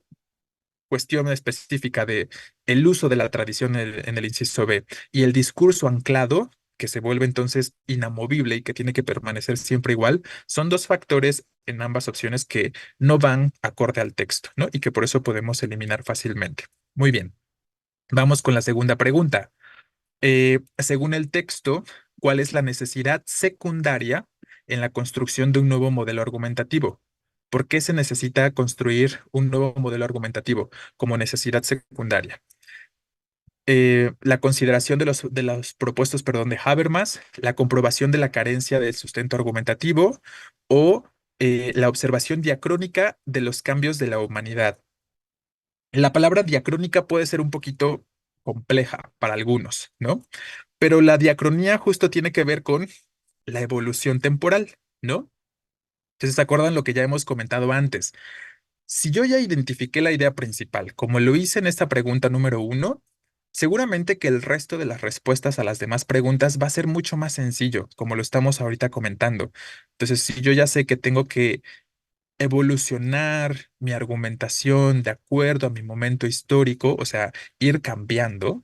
cuestión específica de el uso de la tradición en el inciso B y el discurso anclado, que se vuelve entonces inamovible y que tiene que permanecer siempre igual, son dos factores en ambas opciones que no van acorde al texto, ¿no? Y que por eso podemos eliminar fácilmente. Muy bien, vamos con la segunda pregunta. Según el texto, ¿cuál es la necesidad secundaria en la construcción de un nuevo modelo argumentativo? ¿Por qué se necesita construir un nuevo modelo argumentativo como necesidad secundaria? La consideración de los propuestos, perdón, de Habermas, la comprobación de la carencia del sustento argumentativo o la observación diacrónica de los cambios de la humanidad. La palabra diacrónica puede ser un poquito compleja para algunos, ¿no? Pero la diacronía justo tiene que ver con la evolución temporal, ¿no? Entonces, ¿se acuerdan lo que ya hemos comentado antes? Si yo ya identifiqué la idea principal, como lo hice en esta pregunta número uno, seguramente que el resto de las respuestas a las demás preguntas va a ser mucho más sencillo, como lo estamos ahorita comentando. Entonces, si yo ya sé que tengo que evolucionar mi argumentación de acuerdo a mi momento histórico, o sea, ir cambiando.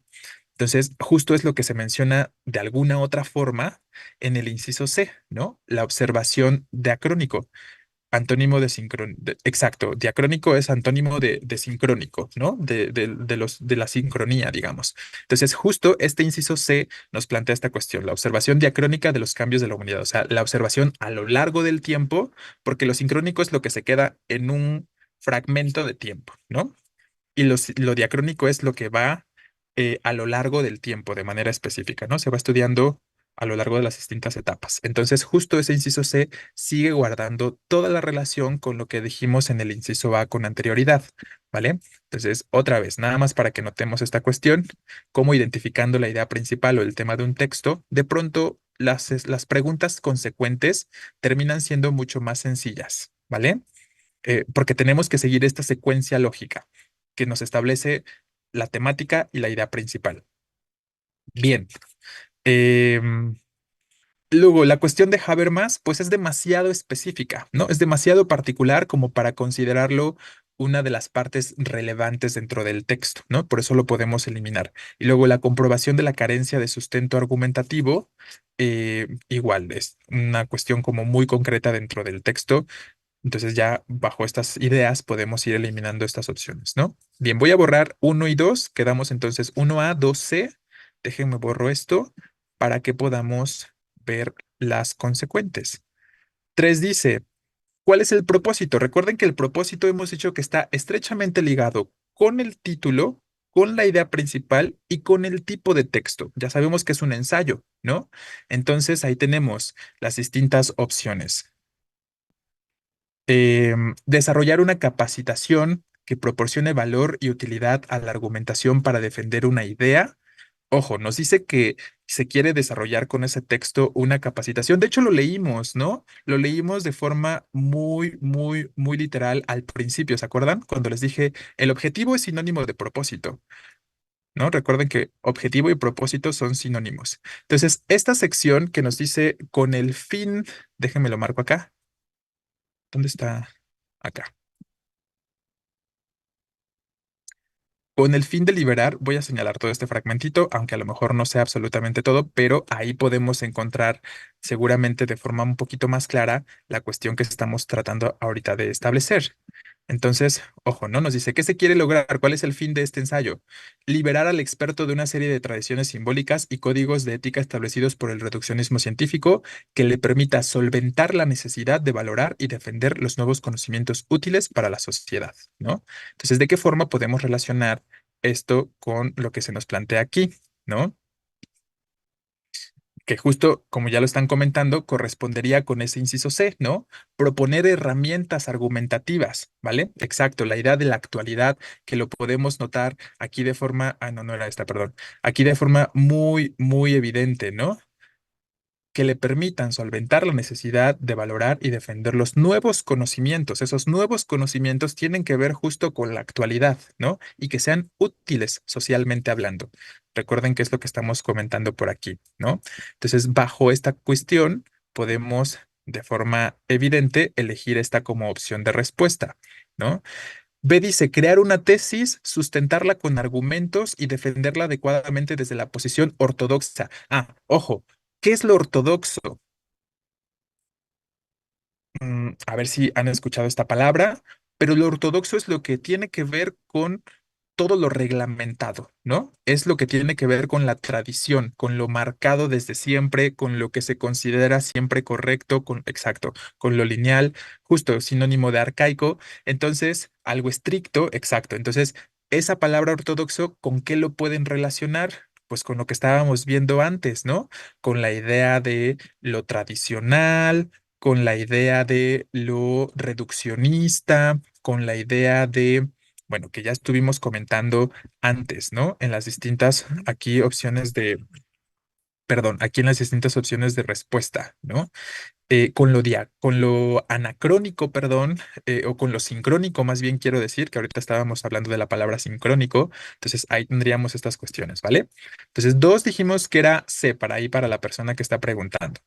Entonces, justo es lo que se menciona de alguna otra forma en el inciso C, ¿no? La observación diacrónico, antónimo de sincrónico. Exacto, diacrónico es antónimo de sincrónico, ¿no? De la sincronía, digamos. Entonces, justo este inciso C nos plantea esta cuestión, la observación diacrónica de los cambios de la humanidad, o sea, la observación a lo largo del tiempo, porque lo sincrónico es lo que se queda en un fragmento de tiempo, ¿no? Y lo diacrónico es lo que va a lo largo del tiempo, de manera específica, ¿no? Se va estudiando a lo largo de las distintas etapas. Entonces, justo ese inciso C sigue guardando toda la relación con lo que dijimos en el inciso A con anterioridad, ¿vale? Entonces, otra vez, nada más para que notemos esta cuestión, cómo identificando la idea principal o el tema de un texto, de pronto las preguntas consecuentes terminan siendo mucho más sencillas, ¿vale? porque tenemos que seguir esta secuencia lógica que nos establece la temática y la idea principal. Bien. em, Luego, la cuestión de Habermas, pues es demasiado específica, ¿no? Es demasiado particular como para considerarlo una de las partes relevantes dentro del texto, ¿no? Por eso lo podemos eliminar. Y luego la comprobación de la carencia de sustento argumentativo, igual, es una cuestión como muy concreta dentro del texto. Entonces ya bajo estas ideas podemos ir eliminando estas opciones, ¿no? Bien, voy a borrar uno y 2. Quedamos entonces 1A, 2C. Déjenme borro esto para que podamos ver las consecuentes. 3 dice, ¿cuál es el propósito? Recuerden que el propósito hemos dicho que está estrechamente ligado con el título, con la idea principal y con el tipo de texto. Ya sabemos que es un ensayo, ¿no? Entonces ahí tenemos las distintas opciones. Desarrollar una capacitación que proporcione valor y utilidad a la argumentación para defender una idea. Ojo, nos dice que se quiere desarrollar con ese texto una capacitación. De hecho, lo leímos, ¿no? Lo leímos de forma muy, muy, muy literal al principio, ¿se acuerdan? Cuando les dije, el objetivo es sinónimo de propósito, ¿no? Recuerden que objetivo y propósito son sinónimos. Entonces, esta sección que nos dice con el fin, déjenme lo marco acá. ¿Dónde está? Acá. Con el fin de liberar, voy a señalar todo este fragmentito, aunque a lo mejor no sea absolutamente todo, pero ahí podemos encontrar seguramente de forma un poquito más clara la cuestión que estamos tratando ahorita de establecer. Entonces, ojo, ¿no? Nos dice, ¿qué se quiere lograr? ¿Cuál es el fin de este ensayo? Liberar al experto de una serie de tradiciones simbólicas y códigos de ética establecidos por el reduccionismo científico que le permita solventar la necesidad de valorar y defender los nuevos conocimientos útiles para la sociedad, ¿no? Entonces, ¿de qué forma podemos relacionar esto con lo que se nos plantea aquí, ¿no? Que justo, como ya lo están comentando, correspondería con ese inciso C, ¿no? Proponer herramientas argumentativas, ¿vale? Exacto, la idea de la actualidad que lo podemos notar aquí de forma, no, no era esta, perdón, aquí de forma muy, muy evidente, ¿no? Que le permitan solventar la necesidad de valorar y defender los nuevos conocimientos. Esos nuevos conocimientos tienen que ver justo con la actualidad, ¿no? Y que sean útiles socialmente hablando. Recuerden que es lo que estamos comentando por aquí, ¿no? Entonces, bajo esta cuestión, podemos de forma evidente elegir esta como opción de respuesta, ¿no? B dice, crear una tesis, sustentarla con argumentos y defenderla adecuadamente desde la posición ortodoxa. Ojo, ¿qué es lo ortodoxo? A ver si han escuchado esta palabra, pero lo ortodoxo es lo que tiene que ver con todo lo reglamentado, ¿no? Es lo que tiene que ver con la tradición, con lo marcado desde siempre, con lo que se considera siempre correcto, exacto, con lo lineal, justo sinónimo de arcaico. Entonces, algo estricto, exacto. Entonces, esa palabra ortodoxo, ¿con qué lo pueden relacionar? Pues con lo que estábamos viendo antes, ¿no? Con la idea de lo tradicional, con la idea de lo reduccionista, con la idea de, bueno, que ya estuvimos comentando antes, ¿no? En las distintas aquí opciones de, perdón, aquí en las distintas opciones de respuesta, ¿no? Con lo anacrónico, perdón, o con lo sincrónico, más bien quiero decir, que ahorita estábamos hablando de la palabra sincrónico, entonces ahí tendríamos estas cuestiones, ¿vale? Entonces, dos dijimos que era C para ahí para la persona que está preguntando.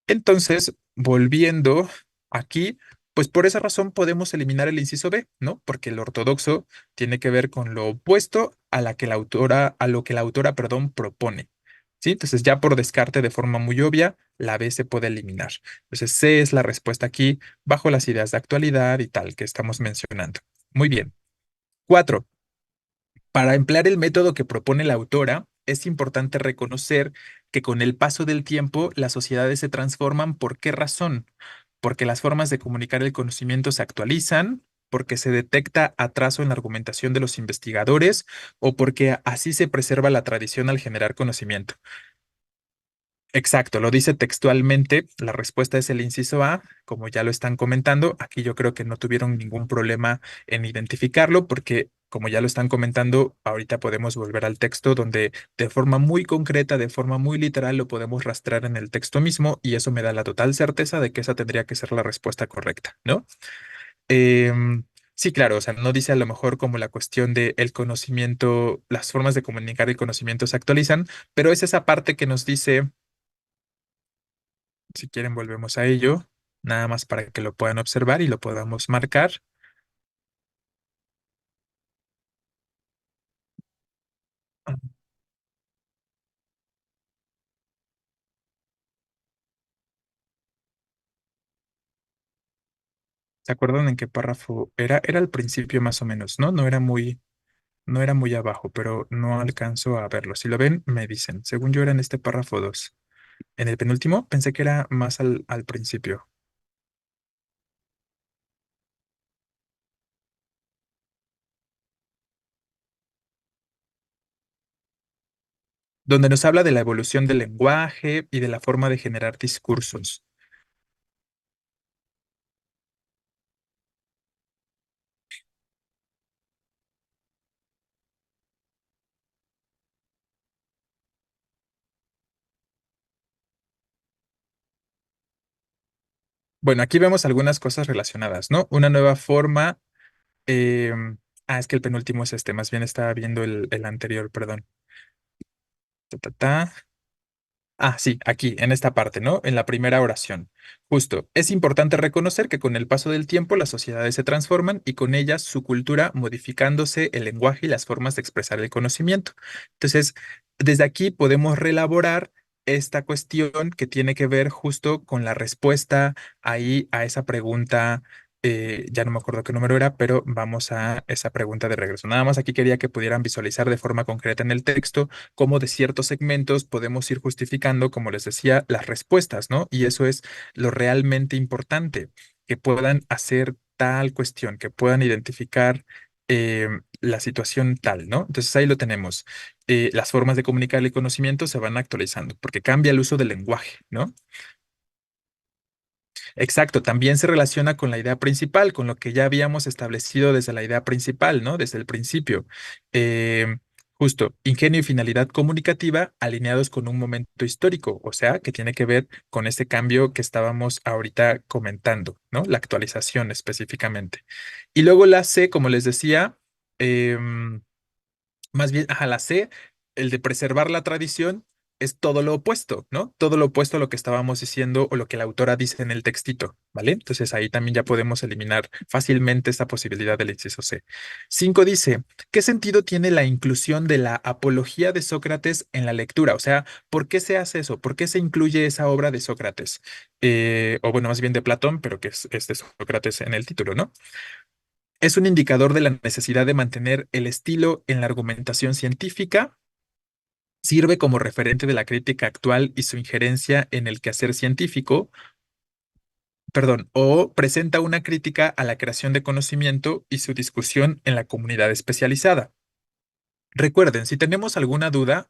Entonces, volviendo aquí, pues por esa razón podemos eliminar el inciso B, ¿no? Porque el ortodoxo tiene que ver con lo opuesto a la que la autora, a lo que la autora, perdón, propone. ¿Sí? Entonces, ya por descarte de forma muy obvia, la B se puede eliminar. Entonces, C es la respuesta aquí bajo las ideas de actualidad y tal que estamos mencionando. Muy bien. 4. Para emplear el método que propone la autora, es importante reconocer que con el paso del tiempo las sociedades se transforman. ¿Por qué razón? Porque las formas de comunicar el conocimiento se actualizan, porque se detecta atraso en la argumentación de los investigadores o porque así se preserva la tradición al generar conocimiento. Exacto, lo dice textualmente. La respuesta es el inciso A, como ya lo están comentando. Aquí yo creo que no tuvieron ningún problema en identificarlo porque, como ya lo están comentando, ahorita podemos volver al texto donde de forma muy concreta, de forma muy literal, lo podemos rastrear en el texto mismo y eso me da la total certeza de que esa tendría que ser la respuesta correcta, ¿no? Em, sí, claro, o sea, no dice a lo mejor como la cuestión de el conocimiento, las formas de comunicar el conocimiento se actualizan, pero es esa parte que nos dice, si quieren volvemos a ello, nada más para que lo puedan observar y lo podamos marcar. Ah, ¿se acuerdan en qué párrafo era? Era al principio más o menos, ¿no? No era muy abajo, pero no alcanzo a verlo. Si lo ven, me dicen. Según yo era en este párrafo 2. En el penúltimo pensé que era más al principio, donde nos habla de la evolución del lenguaje y de la forma de generar discursos. Bueno, aquí vemos algunas cosas relacionadas, ¿no? Una nueva forma. Es que el penúltimo es este, más bien estaba viendo el anterior, perdón. Ta, ta, ta. Sí, aquí, en esta parte, ¿no? En la primera oración. Justo, es importante reconocer que con el paso del tiempo las sociedades se transforman y con ellas su cultura modificándose el lenguaje y las formas de expresar el conocimiento. Entonces, desde aquí podemos reelaborar esta cuestión que tiene que ver justo con la respuesta ahí a esa pregunta. Ya no me acuerdo qué número era, pero vamos a esa pregunta de regreso. Nada más aquí quería que pudieran visualizar de forma concreta en el texto cómo de ciertos segmentos podemos ir justificando, como les decía, las respuestas, ¿no? Y eso es lo realmente importante, que puedan hacer tal cuestión, que puedan identificar la situación tal, ¿no? Entonces ahí lo tenemos. Las formas de comunicar el conocimiento se van actualizando porque cambia el uso del lenguaje, ¿no? Exacto, también se relaciona con la idea principal, con lo que ya habíamos establecido desde la idea principal, ¿no? Desde el principio. Eh, Justo, ingenio y finalidad comunicativa alineados con un momento histórico, o sea, que tiene que ver con este cambio que estábamos ahorita comentando, ¿no? La actualización específicamente. Y luego la C, como les decía, em, más bien, la C, el de preservar la tradición, es todo lo opuesto, ¿no? Todo lo opuesto a lo que estábamos diciendo o lo que la autora dice en el textito, ¿vale? Entonces ahí también ya podemos eliminar fácilmente esta posibilidad del inciso C. 5 dice, ¿qué sentido tiene la inclusión de la apología de Sócrates en la lectura? O sea, ¿por qué se hace eso? ¿Por qué se incluye esa obra de Sócrates? O bueno, más bien de Platón, pero que es de Sócrates en el título, ¿no? Es un indicador de la necesidad de mantener el estilo en la argumentación científica, sirve como referente de la crítica actual y su injerencia en el quehacer científico, perdón, o presenta una crítica a la creación de conocimiento y su discusión en la comunidad especializada. Recuerden, si tenemos alguna duda,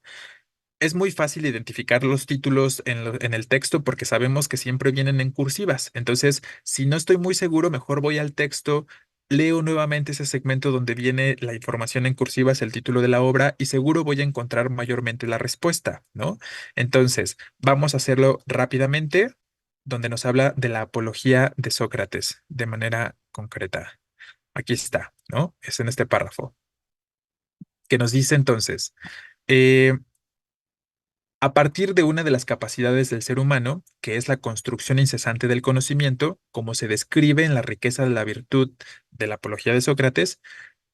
es muy fácil identificar los títulos en el texto porque sabemos que siempre vienen en cursivas. Entonces, si no estoy muy seguro, mejor voy al texto, leo nuevamente ese segmento donde viene la información en cursivas, el título de la obra, y seguro voy a encontrar mayormente la respuesta, ¿no? Entonces, vamos a hacerlo rápidamente, donde nos habla de la apología de Sócrates de manera concreta. Aquí está, ¿no? Es en este párrafo, que nos dice entonces. eh, A partir de una de las capacidades del ser humano, que es la construcción incesante del conocimiento, como se describe en la riqueza de la virtud de la apología de Sócrates,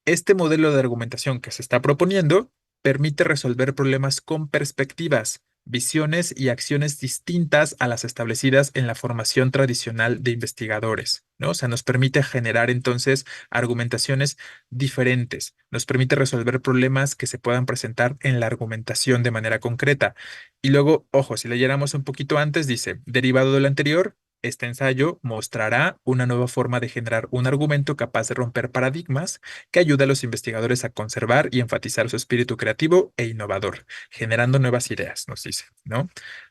este modelo de argumentación que se está proponiendo permite resolver problemas con perspectivas, visiones y acciones distintas a las establecidas en la formación tradicional de investigadores, ¿no? O sea, nos permite generar entonces argumentaciones diferentes, nos permite resolver problemas que se puedan presentar en la argumentación de manera concreta. Y luego, ojo, si leyéramos un poquito antes, dice, derivado de lo anterior, este ensayo mostrará una nueva forma de generar un argumento capaz de romper paradigmas que ayuda a los investigadores a conservar y enfatizar su espíritu creativo e innovador, generando nuevas ideas, nos dice, ¿no?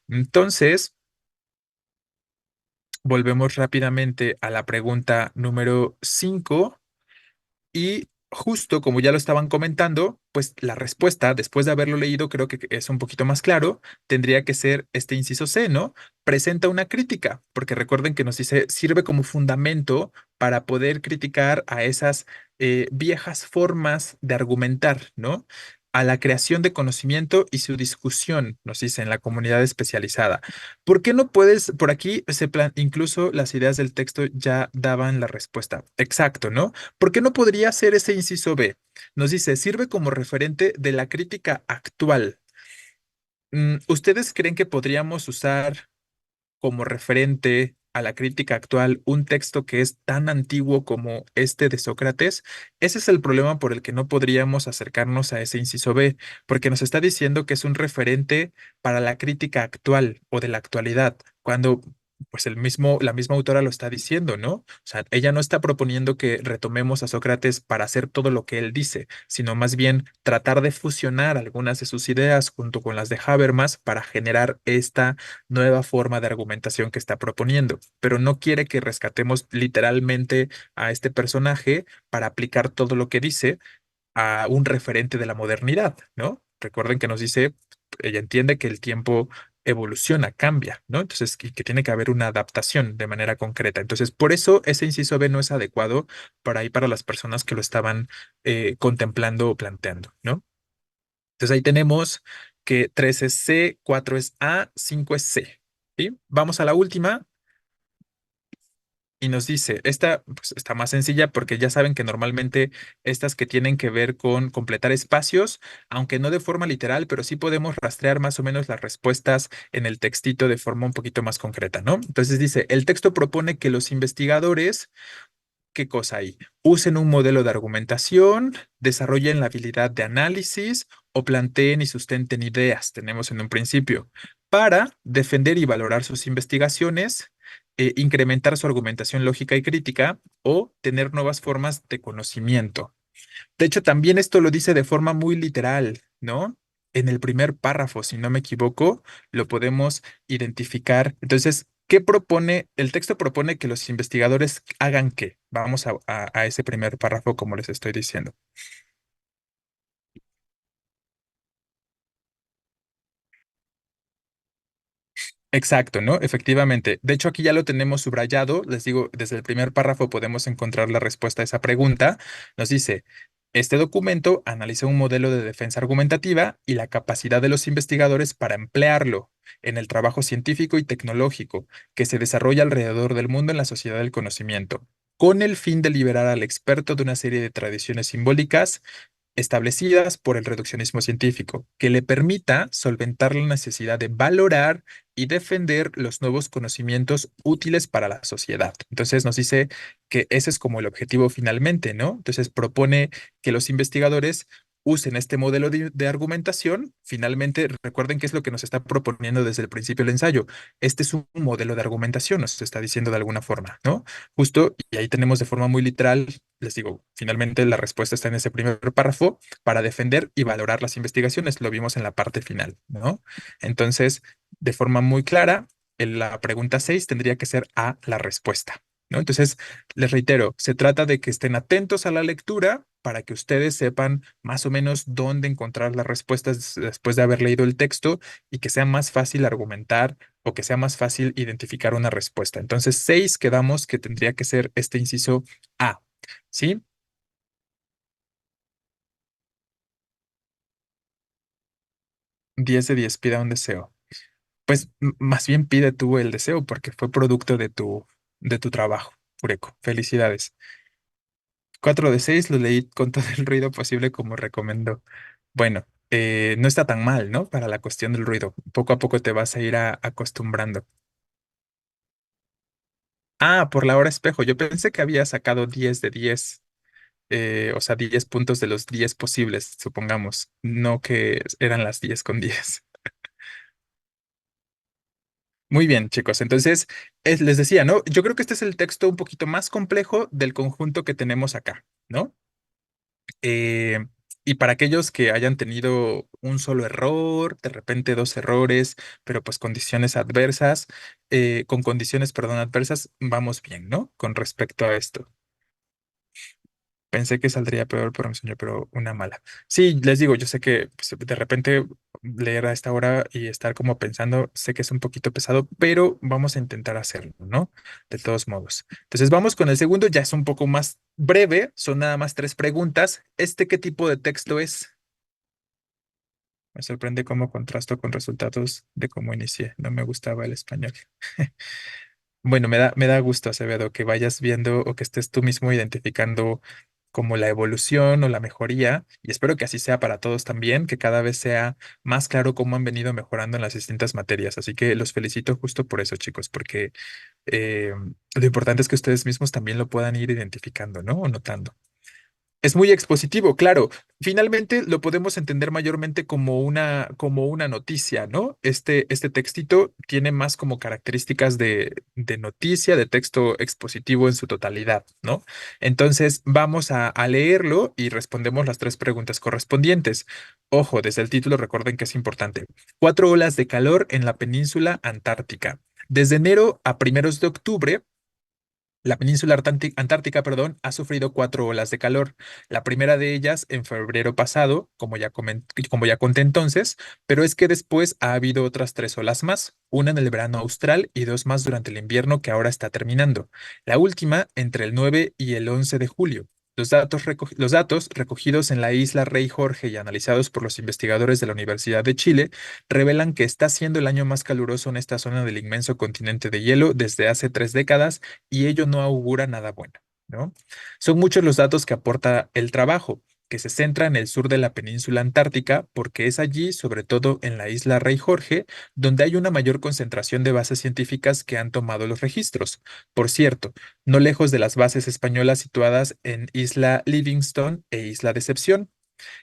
Entonces, volvemos rápidamente a la pregunta número 5 y justo como ya lo estaban comentando, pues la respuesta, después de haberlo leído, creo que es un poquito más claro, tendría que ser este inciso C, ¿no? Presenta una crítica, porque recuerden que nos dice, sirve como fundamento para poder criticar a esas viejas formas de argumentar, ¿no? A la creación de conocimiento y su discusión, nos dice en la comunidad especializada. ¿Por qué no puedes, por aquí incluso las ideas del texto ya daban la respuesta? Exacto, ¿no? ¿Por qué no podría ser ese inciso B? Nos dice, sirve como referente de la crítica actual. ¿Ustedes creen que podríamos usar como referente a la crítica actual un texto que es tan antiguo como este de Sócrates? Ese es el problema por el que no podríamos acercarnos a ese inciso B, porque nos está diciendo que es un referente para la crítica actual o de la actualidad, cuando pues la misma autora lo está diciendo, ¿no? O sea, ella no está proponiendo que retomemos a Sócrates para hacer todo lo que él dice, sino más bien tratar de fusionar algunas de sus ideas junto con las de Habermas para generar esta nueva forma de argumentación que está proponiendo, pero no quiere que rescatemos literalmente a este personaje para aplicar todo lo que dice a un referente de la modernidad, ¿no? Recuerden que nos dice, ella entiende que el tiempo evoluciona, cambia, ¿no? Entonces, que tiene que haber una adaptación de manera concreta. Entonces, por eso ese inciso B no es adecuado para las personas que lo estaban contemplando o planteando, ¿no? Entonces ahí tenemos que 3 es C, 4 es A, 5 es C. ¿Sí? Vamos a la última y nos dice, esta pues, está más sencilla porque ya saben que normalmente estas que tienen que ver con completar espacios, aunque no de forma literal, pero sí podemos rastrear más o menos las respuestas en el textito de forma un poquito más concreta, ¿no? Entonces dice, el texto propone que los investigadores, ¿qué cosa hay? Usen un modelo de argumentación, desarrollen la habilidad de análisis o planteen y sustenten ideas, tenemos en un principio, para defender y valorar sus investigaciones, incrementar su argumentación lógica y crítica o tener nuevas formas de conocimiento. De hecho, también esto lo dice de forma muy literal, ¿no? En el primer párrafo, si no me equivoco, lo podemos identificar. Entonces, ¿qué propone? El texto propone que los investigadores hagan qué. Vamos a ese primer párrafo, como les estoy diciendo. Exacto, ¿no? Efectivamente. De hecho, aquí ya lo tenemos subrayado. Les digo, desde el primer párrafo podemos encontrar la respuesta a esa pregunta. Nos dice, este documento analiza un modelo de defensa argumentativa y la capacidad de los investigadores para emplearlo en el trabajo científico y tecnológico que se desarrolla alrededor del mundo en la sociedad del conocimiento, con el fin de liberar al experto de una serie de tradiciones simbólicas establecidas por el reduccionismo científico, que le permita solventar la necesidad de valorar y defender los nuevos conocimientos útiles para la sociedad. Entonces nos dice que ese es como el objetivo finalmente, ¿no? Entonces propone que los investigadores usen este modelo de argumentación. Finalmente, recuerden qué es lo que nos está proponiendo desde el principio del ensayo. Este es un modelo de argumentación, nos está diciendo de alguna forma, ¿no? Justo, y ahí tenemos de forma muy literal, les digo, finalmente la respuesta está en ese primer párrafo para defender y valorar las investigaciones. Lo vimos en la parte final, ¿no? Entonces, de forma muy clara, en la pregunta 6 tendría que ser A la respuesta, ¿no? Entonces, les reitero, se trata de que estén atentos a la lectura para que ustedes sepan más o menos dónde encontrar las respuestas después de haber leído el texto y que sea más fácil argumentar o que sea más fácil identificar una respuesta. Entonces, 6 quedamos que tendría que ser este inciso A, ¿sí? 10 de 10 pida un deseo. Pues más bien pide tú el deseo porque fue producto de tu trabajo, Fureco. Felicidades. 4 de 6 lo leí con todo el ruido posible como recomendó. Bueno, no está tan mal, ¿no? Para la cuestión del ruido. Poco a poco te vas a ir acostumbrando. Ah, por la hora espejo. Yo pensé que había sacado 10 de 10, o sea, 10 puntos de los 10 posibles, supongamos. No que eran las 10 con 10. Muy bien, chicos. Entonces, les decía, ¿no? Yo creo que este es el texto un poquito más complejo del conjunto que tenemos acá, ¿no? Eh, y para aquellos que hayan tenido un solo error, de repente dos errores, pero pues condiciones adversas, con condiciones, perdón, adversas, vamos bien, ¿no? Con respecto a esto. Pensé que saldría peor, pero me soñó, pero una mala. Sí, les digo, yo sé que pues, de repente leer a esta hora y estar como pensando, sé que es un poquito pesado, pero vamos a intentar hacerlo, ¿no? De todos modos. Entonces vamos con el segundo, ya es un poco más breve, son nada más tres preguntas. ¿Este qué tipo de texto es? Me sorprende cómo contrasto con resultados de cómo inicié. No me gustaba el español. Bueno, me da gusto, Acevedo, que vayas viendo o que estés tú mismo identificando como la evolución o la mejoría, y espero que así sea para todos también, que cada vez sea más claro cómo han venido mejorando en las distintas materias. Así que los felicito justo por eso, chicos, porque lo importante es que ustedes mismos también lo puedan ir identificando, ¿no? O notando. Es muy expositivo, claro. Finalmente lo podemos entender mayormente como una noticia, ¿no? Este textito tiene más como características de noticia, de texto expositivo en su totalidad, ¿no? Entonces vamos a leerlo y respondemos las tres preguntas correspondientes. Ojo, desde el título recuerden que es importante. 4 olas de calor en la península antártica. Desde enero a primeros de octubre. La península antártica, perdón, ha sufrido 4 olas de calor. La primera de ellas en febrero pasado, como ya conté entonces, pero es que después ha habido otras 3 olas más, una en el verano austral y dos más durante el invierno que ahora está terminando. La última entre el 9 y el 11 de julio. Los datos recogidos en la isla Rey Jorge y analizados por los investigadores de la Universidad de Chile revelan que está siendo el año más caluroso en esta zona del inmenso continente de hielo desde hace 3 décadas y ello no augura nada bueno, ¿no? Son muchos los datos que aporta el trabajo, que se centra en el sur de la península antártica, porque es allí, sobre todo en la isla Rey Jorge, donde hay una mayor concentración de bases científicas que han tomado los registros. Por cierto, no lejos de las bases españolas situadas en Isla Livingston e Isla Decepción.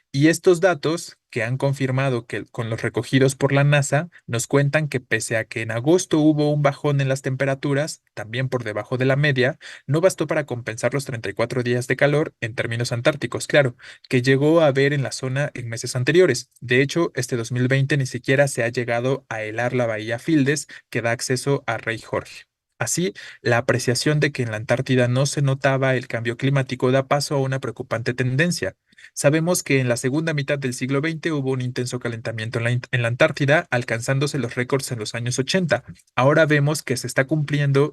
Y estos datos que han confirmado que con los recogidos por la NASA nos cuentan que pese a que en agosto hubo un bajón en las temperaturas, también por debajo de la media, no bastó para compensar los 34 días de calor en términos antárticos, claro, que llegó a haber en la zona en meses anteriores. De hecho, este 2020 ni siquiera se ha llegado a helar la bahía Fildes que da acceso a Rey Jorge. Así, la apreciación de que en la Antártida no se notaba el cambio climático da paso a una preocupante tendencia. Sabemos que en la segunda mitad del siglo XX hubo un intenso calentamiento en la Antártida, alcanzándose los récords en los años 80. Ahora vemos que se están cumpliendo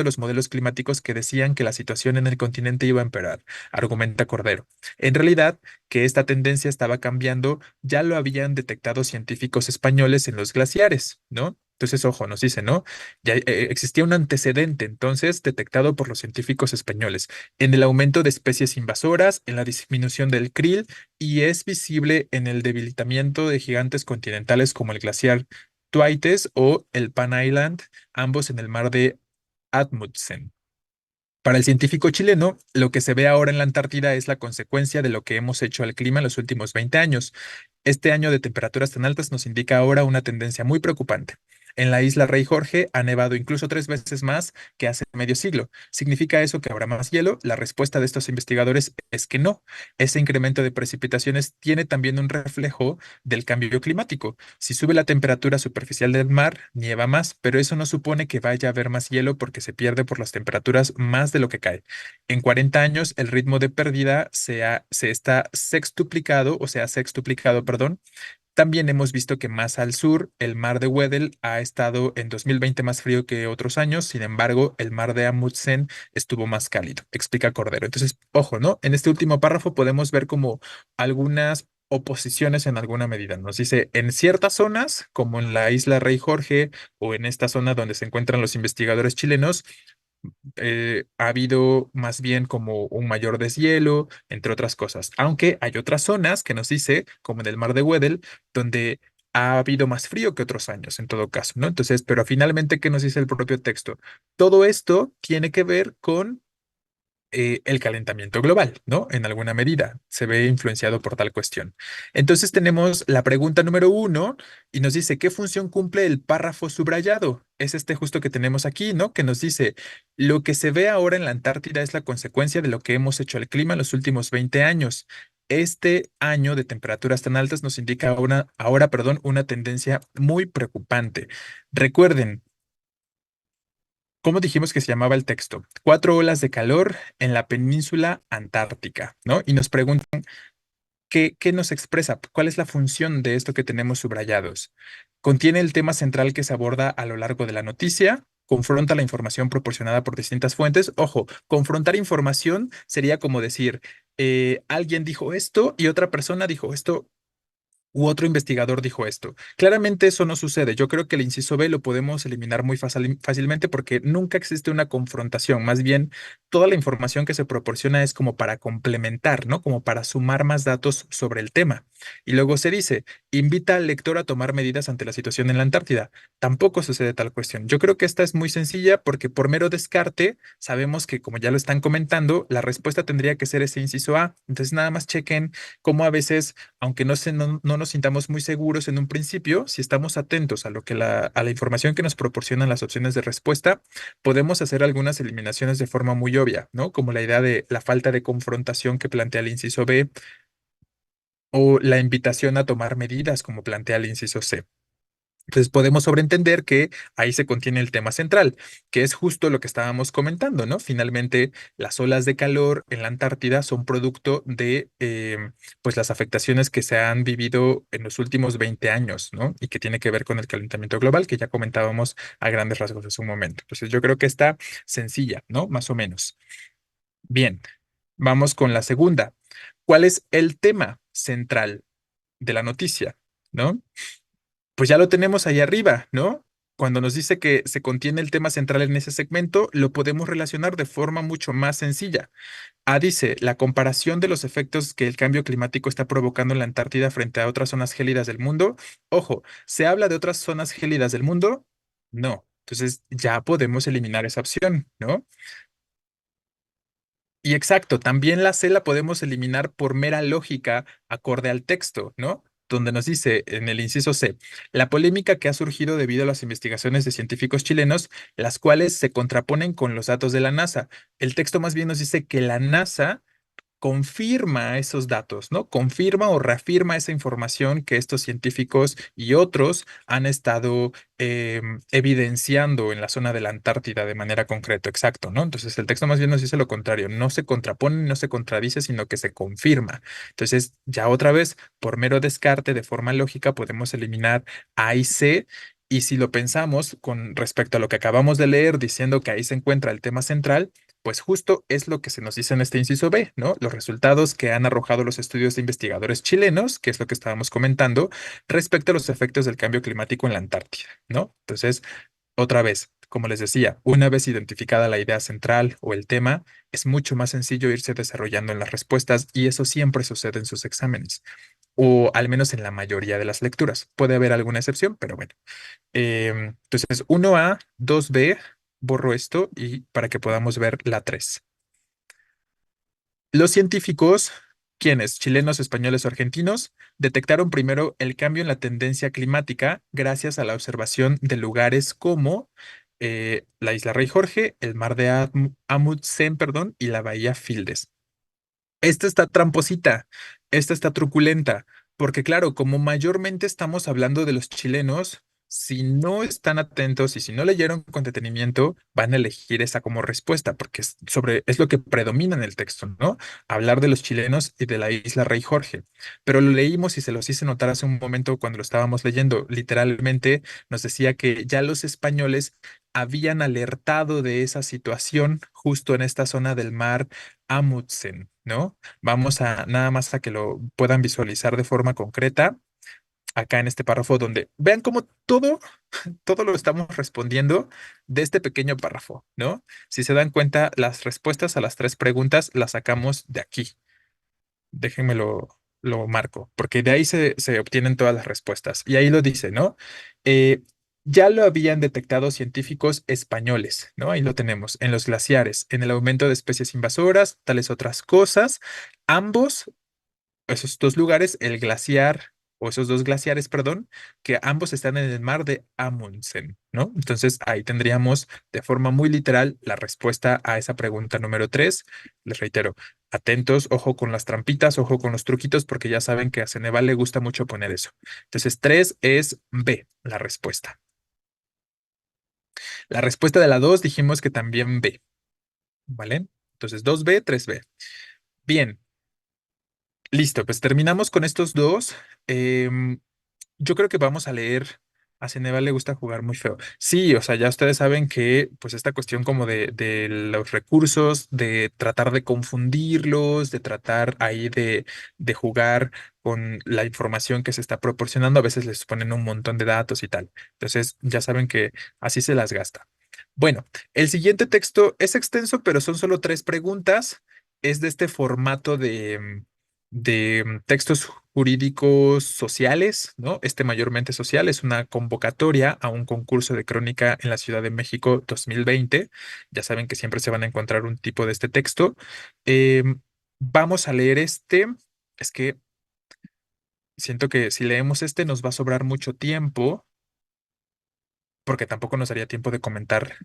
los modelos climáticos que decían que la situación en el continente iba a empeorar, argumenta Cordero. En realidad, que esta tendencia estaba cambiando, ya lo habían detectado científicos españoles en los glaciares, ¿no? Entonces, ojo, nos dice, ¿no? Ya existía un antecedente entonces detectado por los científicos españoles en el aumento de especies invasoras, en la disminución del krill y es visible en el debilitamiento de gigantes continentales como el glaciar Thwaites o el Pan Island, ambos en el mar de Amundsen. Para el científico chileno, lo que se ve ahora en la Antártida es la consecuencia de lo que hemos hecho al clima en los últimos 20 años. Este año de temperaturas tan altas nos indica ahora una tendencia muy preocupante. En la isla Rey Jorge ha nevado incluso 3 veces más que hace medio siglo. ¿Significa eso que habrá más hielo? La respuesta de estos investigadores es que no. Ese incremento de precipitaciones tiene también un reflejo del cambio climático. Si sube la temperatura superficial del mar, nieva más, pero eso no supone que vaya a haber más hielo porque se pierde por las temperaturas más de lo que cae. En 40 años, el ritmo de pérdida se está sextuplicado, o sea, sextuplicado, perdón. También hemos visto que más al sur, el mar de Weddell ha estado en 2020 más frío que otros años, sin embargo, el mar de Amundsen estuvo más cálido, explica Cordero. Entonces, ojo, ¿no? En este último párrafo podemos ver como algunas oposiciones en alguna medida. Nos dice, en ciertas zonas, como en la isla Rey Jorge o en esta zona donde se encuentran los investigadores chilenos, ha habido más bien como un mayor deshielo, entre otras cosas. Aunque hay otras zonas que nos dice, como en el mar de Weddell, donde ha habido más frío que otros años, en todo caso, ¿no? Entonces, pero finalmente, ¿qué nos dice el propio texto? Todo esto tiene que ver con el calentamiento global, ¿no? En alguna medida se ve influenciado por tal cuestión. Entonces tenemos la pregunta número uno y nos dice, ¿qué función cumple el párrafo subrayado? Es este justo que tenemos aquí, ¿no? Que nos dice, lo que se ve ahora en la Antártida es la consecuencia de lo que hemos hecho al clima en los últimos 20 años. Este año de temperaturas tan altas nos indica perdón, una tendencia muy preocupante. Recuerden, ¿Cómo dijimos que se llamaba el texto? Cuatro olas de calor en la península antártica, ¿no? Y nos preguntan qué nos expresa, cuál es la función de esto que tenemos subrayados. Contiene el tema central que se aborda a lo largo de la noticia. Confronta la información proporcionada por distintas fuentes. Ojo, confrontar información sería como decir, alguien dijo esto y otra persona dijo esto u otro investigador dijo esto. Claramente eso no sucede. Yo creo que el inciso B lo podemos eliminar muy fácilmente porque nunca existe una confrontación. Más bien, toda la información que se proporciona es como para complementar, ¿no? Como para sumar más datos sobre el tema. Y luego se dice, invita al lector a tomar medidas ante la situación en la Antártida. Tampoco sucede tal cuestión. Yo creo que esta es muy sencilla porque por mero descarte sabemos que, como ya lo están comentando, la respuesta tendría que ser ese inciso A. Entonces, nada más chequen cómo a veces aunque no nos sintamos muy seguros en un principio, si estamos atentos a lo que a la información que nos proporcionan las opciones de respuesta, podemos hacer algunas eliminaciones de forma muy obvia, ¿no? Como la idea de la falta de confrontación que plantea el inciso B o la invitación a tomar medidas como plantea el inciso C. Entonces podemos sobreentender que ahí se contiene el tema central, que es justo lo que estábamos comentando, ¿no? Finalmente, las olas de calor en la Antártida son producto de pues las afectaciones que se han vivido en los últimos 20 años, ¿no? Y que tiene que ver con el calentamiento global, que ya comentábamos a grandes rasgos hace un momento. Entonces yo creo que está sencilla, ¿no? Más o menos. Bien, vamos con la segunda. ¿Cuál es el tema central de la noticia? ¿No? Pues ya lo tenemos ahí arriba, ¿no? Cuando nos dice que se contiene el tema central en ese segmento, lo podemos relacionar de forma mucho más sencilla. A dice, la comparación de los efectos que el cambio climático está provocando en la Antártida frente a otras zonas gélidas del mundo. Ojo, ¿se habla de otras zonas gélidas del mundo? No. Entonces ya podemos eliminar esa opción, ¿no? Y exacto, también la C la podemos eliminar por mera lógica acorde al texto, ¿no? Donde nos dice en el inciso C, la polémica que ha surgido debido a las investigaciones de científicos chilenos, las cuales se contraponen con los datos de la NASA. El texto más bien nos dice que la NASA confirma esos datos, ¿no? Confirma o reafirma esa información que estos científicos y otros han estado evidenciando en la zona de la Antártida de manera concreta, exacto, ¿no? Entonces el texto más bien nos dice lo contrario, no se contrapone, no se contradice, sino que se confirma. Entonces, ya otra vez, por mero descarte, de forma lógica, podemos eliminar A y C. Y si lo pensamos con respecto a lo que acabamos de leer, diciendo que ahí se encuentra el tema central, pues justo es lo que se nos dice en este inciso B, ¿no? Los resultados que han arrojado los estudios de investigadores chilenos, que es lo que estábamos comentando, respecto a los efectos del cambio climático en la Antártida, ¿no? Entonces, otra vez, como les decía, una vez identificada la idea central o el tema, es mucho más sencillo irse desarrollando en las respuestas y eso siempre sucede en sus exámenes, o al menos en la mayoría de las lecturas. Puede haber alguna excepción, pero bueno. Entonces, 1A, 2B, borro esto y para que podamos ver la 3. Los científicos, quienes, chilenos, españoles o argentinos, detectaron primero el cambio en la tendencia climática gracias a la observación de lugares como la isla Rey Jorge, el mar de Amundsen, perdón, y la bahía Fildes. Esta está tramposita, esta está truculenta, porque claro, como mayormente estamos hablando de los chilenos, si no están atentos y si no leyeron con detenimiento, van a elegir esa como respuesta, porque es lo que predomina en el texto, ¿no? Hablar de los chilenos y de la isla Rey Jorge. Pero lo leímos y se los hice notar hace un momento cuando lo estábamos leyendo. Literalmente nos decía que ya los españoles habían alertado de esa situación justo en esta zona del mar Amundsen, ¿no? Vamos a nada más a que lo puedan visualizar de forma concreta acá en este párrafo donde vean cómo todo lo estamos respondiendo de este pequeño párrafo, ¿no? Si se dan cuenta, las respuestas a las tres preguntas las sacamos de aquí. Déjenmelo, lo marco, porque de ahí se obtienen todas las respuestas. Y ahí lo dice, ¿no? Eh, ya lo habían detectado científicos españoles, ¿no? Ahí lo tenemos, en los glaciares, en el aumento de especies invasoras, tales otras cosas. Ambos esos dos lugares, el glaciar, o esos dos glaciares, perdón, que ambos están en el mar de Amundsen, ¿no? Entonces ahí tendríamos de forma muy literal la respuesta a esa pregunta número 3. Les reitero, atentos, ojo con las trampitas, ojo con los truquitos, porque ya saben que a Ceneval le gusta mucho poner eso. Entonces 3 es B, la respuesta. La respuesta de la 2 dijimos que también B, ¿vale? Entonces 2B, 3B. Bien, listo, pues terminamos con estos dos. Em, yo creo que vamos a leer. A Ceneval le gusta jugar muy feo. Sí, o sea, ya ustedes saben que pues esta cuestión como de los recursos, de tratar de confundirlos, de tratar ahí de jugar con la información que se está proporcionando, a veces les ponen un montón de datos y tal. Entonces, ya saben que así se las gasta. Bueno, el siguiente texto es extenso, pero son solo tres preguntas. Es de este formato de textos jurídicos sociales, ¿no? Este mayormente social es una convocatoria a un concurso de crónica en la Ciudad de México 2020. Ya saben que siempre se van a encontrar un tipo de este texto. Vamos a leer este. Es que siento que si leemos este nos va a sobrar mucho tiempo, porque tampoco nos daría tiempo de comentar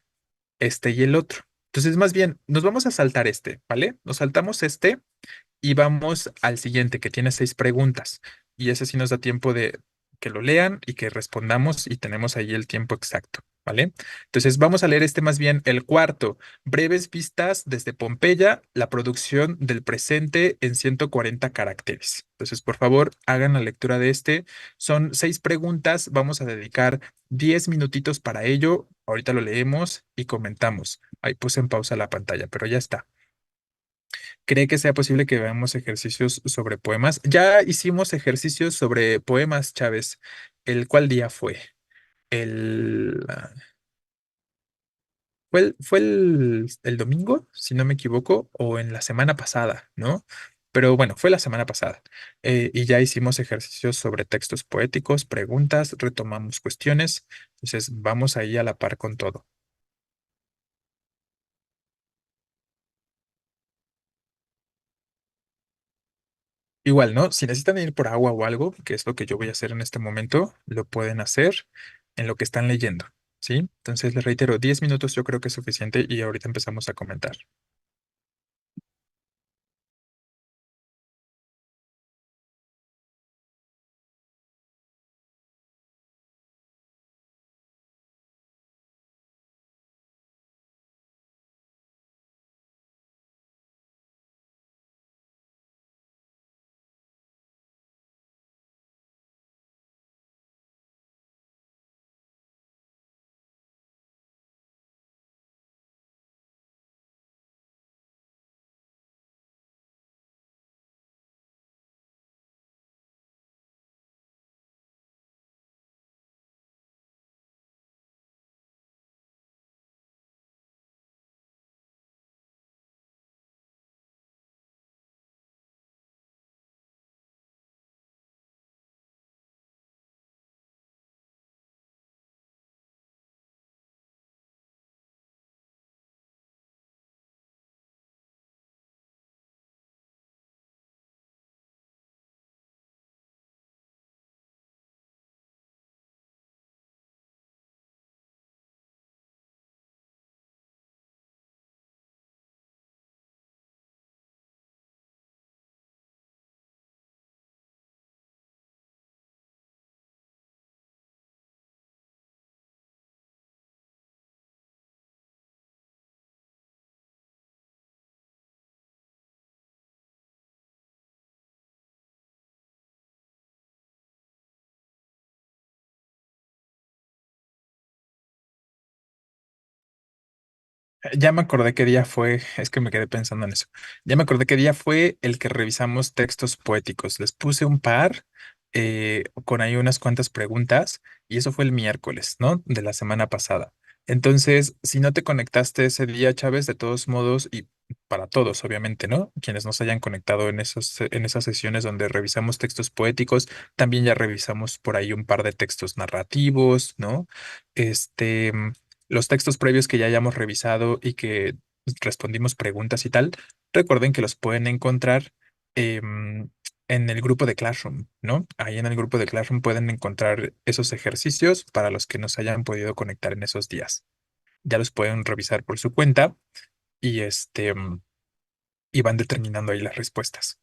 este y el otro. Entonces, más bien, nos vamos a saltar este, ¿vale? Nos saltamos este y vamos al siguiente, que tiene seis preguntas. Y ese sí nos da tiempo de que lo lean y que respondamos y tenemos ahí el tiempo exacto, ¿vale? Entonces vamos a leer este más bien, el cuarto, breves vistas desde Pompeya, la producción del presente en 140 caracteres. Entonces, por favor, hagan la lectura de este. Son seis preguntas, vamos a dedicar 10 minutitos para ello. Ahorita lo leemos y comentamos. Ahí puse en pausa la pantalla, pero ya está. ¿Cree que sea posible que veamos ejercicios sobre poemas? Ya hicimos ejercicios sobre poemas, Chávez. ¿El cuál día fue? El, ah, fue el domingo, si no me equivoco, o en la semana pasada, ¿no? Pero bueno, fue la semana pasada. Y ya hicimos ejercicios sobre textos poéticos, preguntas, retomamos cuestiones. Entonces, vamos ahí a la par con todo. Igual, ¿no? Si necesitan ir por agua o algo, que es lo que yo voy a hacer en este momento, lo pueden hacer en lo que están leyendo, ¿sí? Entonces, les reitero, 10 minutos yo creo que es suficiente y ahorita empezamos a comentar. Ya me acordé qué día fue, es que me quedé pensando en eso. Ya me acordé qué día fue el que revisamos textos poéticos. Les puse un par con ahí unas cuantas preguntas y eso fue el miércoles, ¿no? De la semana pasada. Entonces, si no te conectaste ese día, Chávez, de todos modos, y para todos, obviamente, ¿no? Quienes nos hayan conectado en esas sesiones donde revisamos textos poéticos, también ya revisamos por ahí un par de textos narrativos, ¿no? Este los textos previos que ya hayamos revisado y que respondimos preguntas y tal, recuerden que los pueden encontrar em, en el grupo de Classroom, ¿no? Ahí en el grupo de Classroom pueden encontrar esos ejercicios para los que nos hayan podido conectar en esos días. Ya los pueden revisar por su cuenta y y van determinando ahí las respuestas.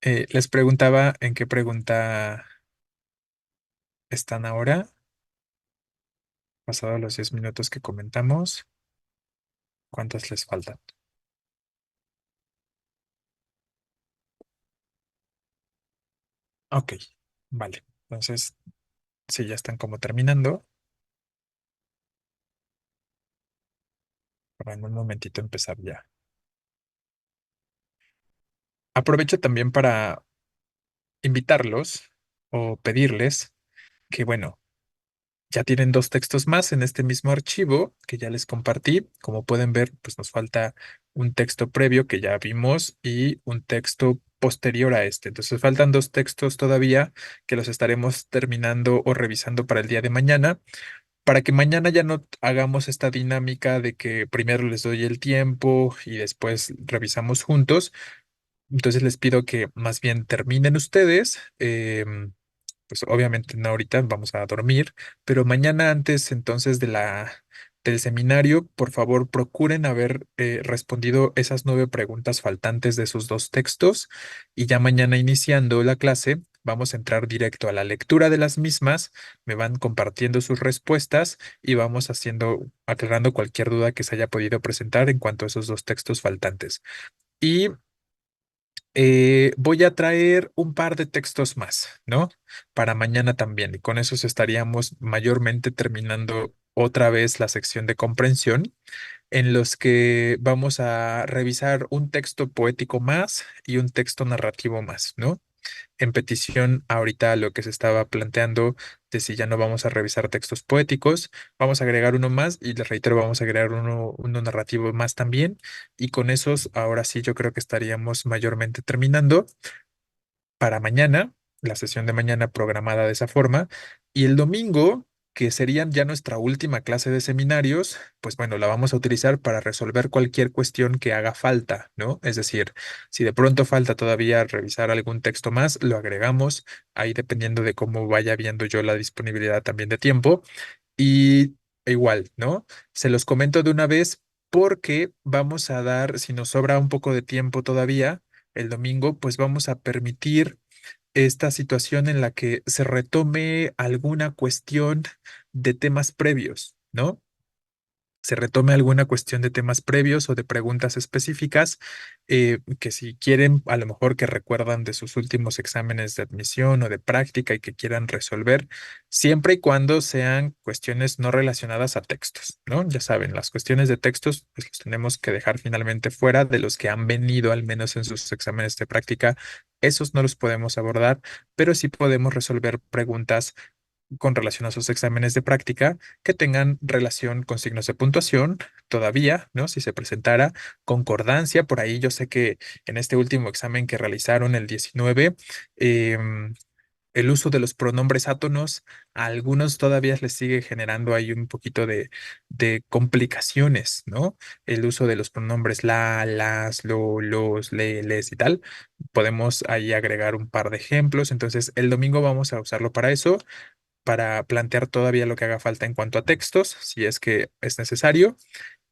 Les preguntaba en qué pregunta están ahora, pasados los 10 minutos que comentamos, ¿cuántas les faltan? Ok, vale. Entonces, si ya están como terminando, para en un momentito empezar ya. Aprovecho también para invitarlos o pedirles que, bueno, ya tienen dos textos más en este mismo archivo que ya les compartí. Como pueden ver, pues nos falta un texto previo que ya vimos y un texto posterior a este. Entonces faltan dos textos todavía que los estaremos terminando o revisando para el día de mañana, para que mañana ya no hagamos esta dinámica de que primero les doy el tiempo y después revisamos juntos. Entonces les pido que más bien terminen ustedes. Pues obviamente no ahorita, vamos a dormir, pero mañana antes entonces del seminario, por favor procuren haber respondido esas 9 preguntas faltantes de sus dos textos y ya mañana iniciando la clase vamos a entrar directo a la lectura de las mismas, me van compartiendo sus respuestas y vamos aclarando cualquier duda que se haya podido presentar en cuanto a esos dos textos faltantes. Y voy a traer un par de textos más, ¿no? Para mañana también. Y con esos estaríamos mayormente terminando otra vez la sección de comprensión, en los que vamos a revisar un texto poético más y un texto narrativo más, ¿no? En petición ahorita lo que se estaba planteando de si ya no vamos a revisar textos poéticos, vamos a agregar uno más y les reitero, vamos a agregar uno narrativo más también. Y con esos, ahora sí, yo creo que estaríamos mayormente terminando para mañana, la sesión de mañana programada de esa forma, y el domingo, que serían ya nuestra última clase de seminarios, pues bueno, la vamos a utilizar para resolver cualquier cuestión que haga falta, ¿no? Es decir, si de pronto falta todavía revisar algún texto más, lo agregamos, ahí dependiendo de cómo vaya viendo yo la disponibilidad también de tiempo. Y igual, ¿no? Se los comento de una vez porque vamos a dar, si nos sobra un poco de tiempo todavía, el domingo, pues vamos a permitir esta situación en la que se retome alguna cuestión de temas previos, ¿no? Se retome alguna cuestión de temas previos o de preguntas específicas que si quieren, a lo mejor que recuerdan de sus últimos exámenes de admisión o de práctica y que quieran resolver, siempre y cuando sean cuestiones no relacionadas a textos, ¿no? Ya saben, las cuestiones de textos, pues los tenemos que dejar finalmente fuera de los que han venido al menos en sus exámenes de práctica. Esos no los podemos abordar, pero sí podemos resolver preguntas con relación a sus exámenes de práctica que tengan relación con signos de puntuación todavía, ¿no? Si se presentara concordancia, por ahí yo sé que en este último examen que realizaron el 19, el uso de los pronombres átonos, a algunos todavía les sigue generando ahí un poquito de complicaciones, ¿no? El uso de los pronombres la, las, lo, los, le, les y tal. Podemos ahí agregar un par de ejemplos. Entonces, el domingo vamos a usarlo para eso, para plantear todavía lo que haga falta en cuanto a textos, si es que es necesario.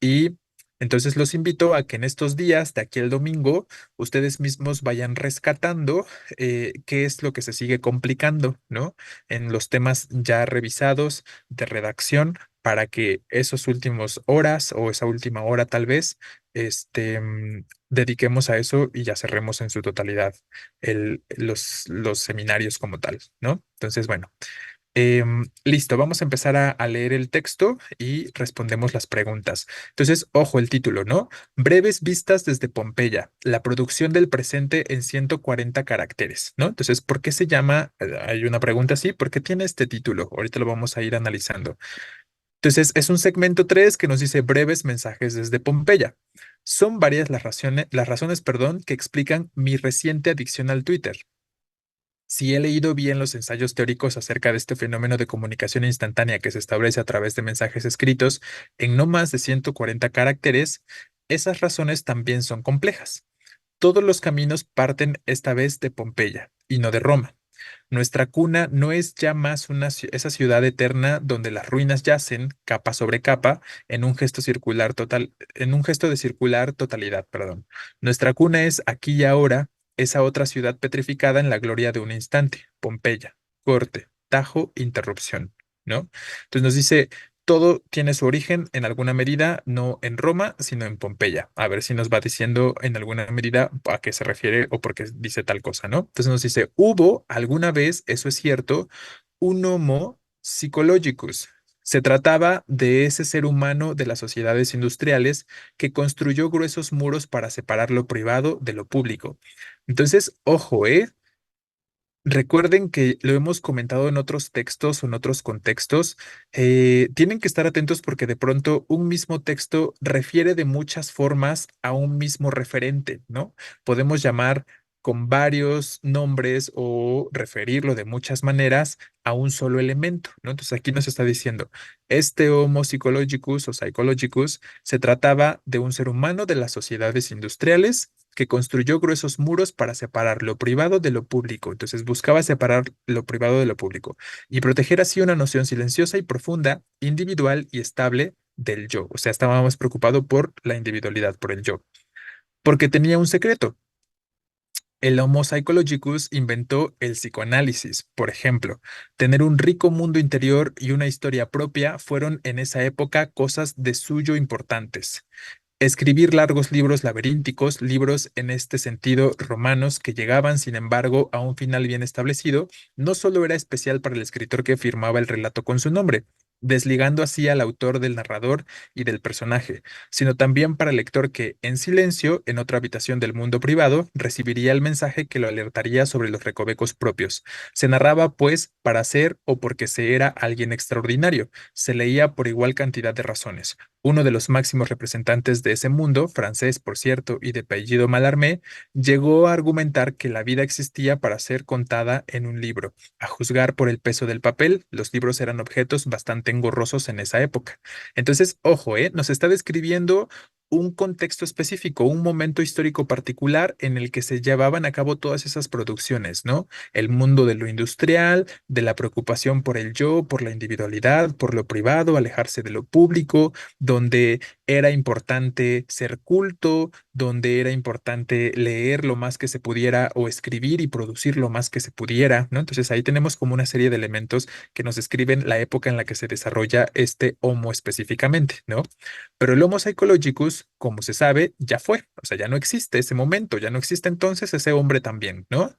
Y entonces los invito a que en estos días, de aquí al domingo, ustedes mismos vayan rescatando qué es lo que se sigue complicando, ¿no? En los temas ya revisados de redacción, para que esos últimos horas o esa última hora tal vez, dediquemos a eso y ya cerremos en su totalidad los seminarios como tal, ¿no? Entonces, bueno. Listo, vamos a empezar a leer el texto y respondemos las preguntas. Entonces, ojo el título, ¿no? Breves vistas desde Pompeya, la producción del presente en 140 caracteres, ¿no? Entonces, ¿por qué se llama? Hay una pregunta así, ¿por qué tiene este título? Ahorita lo vamos a ir analizando. Entonces, es un segmento 3 que nos dice breves mensajes desde Pompeya. Son varias las razones, perdón, que explican mi reciente adicción al Twitter. Si he leído bien los ensayos teóricos acerca de este fenómeno de comunicación instantánea que se establece a través de mensajes escritos en no más de 140 caracteres, esas razones también son complejas. Todos los caminos parten esta vez de Pompeya y no de Roma. Nuestra cuna no es ya más esa ciudad eterna donde las ruinas yacen capa sobre capa en un gesto circular total, en un gesto de circular totalidad, perdón. Nuestra cuna es aquí y ahora esa otra ciudad petrificada en la gloria de un instante, Pompeya, corte, tajo, interrupción, ¿no? Entonces nos dice, todo tiene su origen en alguna medida, no en Roma, sino en Pompeya. A ver si nos va diciendo en alguna medida a qué se refiere o por qué dice tal cosa, ¿no? Entonces nos dice, hubo alguna vez, eso es cierto, un Homo psychologicus. Se trataba de ese ser humano de las sociedades industriales que construyó gruesos muros para separar lo privado de lo público. Entonces, ojo, ¿eh? Recuerden que lo hemos comentado en otros textos o en otros contextos. Tienen que estar atentos porque de pronto un mismo texto refiere de muchas formas a un mismo referente, ¿no? Podemos llamar con varios nombres o referirlo de muchas maneras a un solo elemento, ¿no? Entonces aquí nos está diciendo, este Homo psychologicus o psychologicus se trataba de un ser humano de las sociedades industriales que construyó gruesos muros para separar lo privado de lo público. Entonces buscaba separar lo privado de lo público y proteger así una noción silenciosa y profunda, individual y estable del yo. O sea, estaba más preocupado por la individualidad, por el yo, porque tenía un secreto. El Homo psychologicus inventó el psicoanálisis, por ejemplo. Tener un rico mundo interior y una historia propia fueron en esa época cosas de suyo importantes. Escribir largos libros laberínticos, libros en este sentido romanos que llegaban, sin embargo, a un final bien establecido, no solo era especial para el escritor que firmaba el relato con su nombre, desligando así al autor del narrador y del personaje, sino también para el lector que, en silencio, en otra habitación del mundo privado, recibiría el mensaje que lo alertaría sobre los recovecos propios. Se narraba, pues, para ser o porque se era alguien extraordinario. Se leía por igual cantidad de razones. Uno de los máximos representantes de ese mundo, francés por cierto y de apellido Mallarmé, llegó a argumentar que la vida existía para ser contada en un libro. A juzgar por el peso del papel, los libros eran objetos bastante engorrosos en esa época. Entonces, ojo, nos está describiendo un contexto específico, un momento histórico particular en el que se llevaban a cabo todas esas producciones, ¿no? El mundo de lo industrial, de la preocupación por el yo, por la individualidad, por lo privado, alejarse de lo público, donde era importante ser culto, donde era importante leer lo más que se pudiera o escribir y producir lo más que se pudiera, ¿no? Entonces ahí tenemos como una serie de elementos que nos describen la época en la que se desarrolla este Homo específicamente, ¿no? Pero el Homo psychologicus, como se sabe, ya fue, o sea, ya no existe ese momento, ya no existe entonces ese hombre también, ¿no?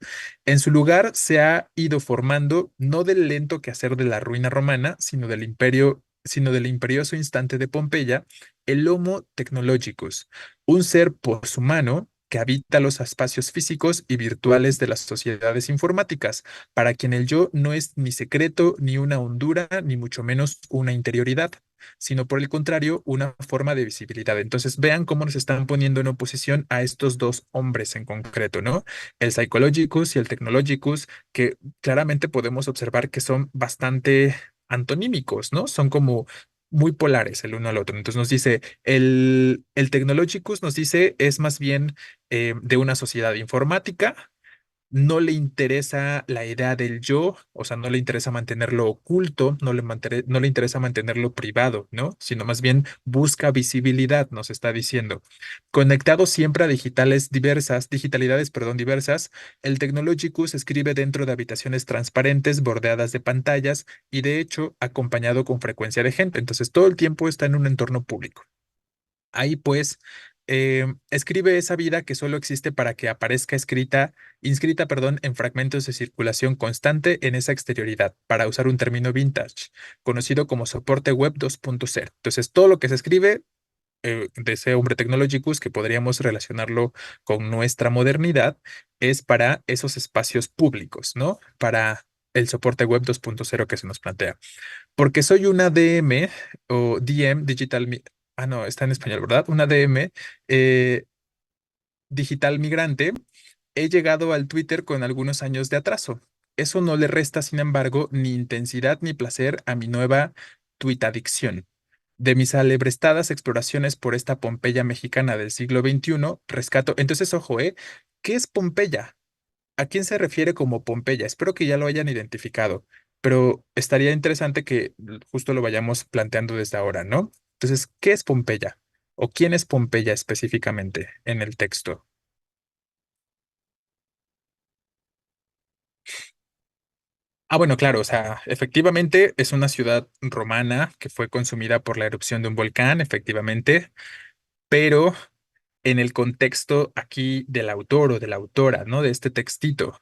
En su lugar se ha ido formando no del lento quehacer de la ruina romana, sino del imperioso instante de Pompeya, el Homo technologicus, un ser poshumano que habita los espacios físicos y virtuales de las sociedades informáticas, para quien el yo no es ni secreto, ni una hondura, ni mucho menos una interioridad, sino por el contrario, una forma de visibilidad. Entonces, vean cómo nos están poniendo en oposición a estos dos hombres en concreto, ¿no? El Psychologicus y el Technologicus, que claramente podemos observar que son bastante antonímicos, ¿no? Son como muy polares el uno al otro. Entonces nos dice, el Technologicus nos dice es más bien de una sociedad informática, no le interesa la idea del yo, o sea, no le interesa mantenerlo oculto, no le interesa mantenerlo privado, ¿no? Sino más bien busca visibilidad, nos está diciendo. Conectado siempre a digitalidades, perdón, diversas, el Technologicus escribe dentro de habitaciones transparentes bordeadas de pantallas y de hecho acompañado con frecuencia de gente. Entonces, todo el tiempo está en un entorno público. Ahí pues escribe esa vida que solo existe para que aparezca inscrita, perdón, en fragmentos de circulación constante en esa exterioridad, para usar un término vintage, conocido como soporte web 2.0. Entonces, todo lo que se escribe de ese hombre technologicus, que podríamos relacionarlo con nuestra modernidad, es para esos espacios públicos, ¿no? Para el soporte web 2.0 que se nos plantea. Porque soy una DM o DM, no, está en español, ¿verdad? Una DM eh, digital migrante, he llegado al Twitter con algunos años de atraso. Eso no le resta, sin embargo, ni intensidad ni placer a mi nueva tuitadicción. De mis alebrestadas exploraciones por esta Pompeya mexicana del siglo XXI, rescato. Entonces, ojo, ¿qué es Pompeya? ¿A quién se refiere como Pompeya? Espero que ya lo hayan identificado, pero estaría interesante que justo lo vayamos planteando desde ahora, ¿no? Entonces, ¿qué es Pompeya? ¿O quién es Pompeya específicamente en el texto? Bueno, claro, o sea, efectivamente es una ciudad romana que fue consumida por la erupción de un volcán, efectivamente, pero en el contexto aquí del autor o de la autora, ¿no? De este textito.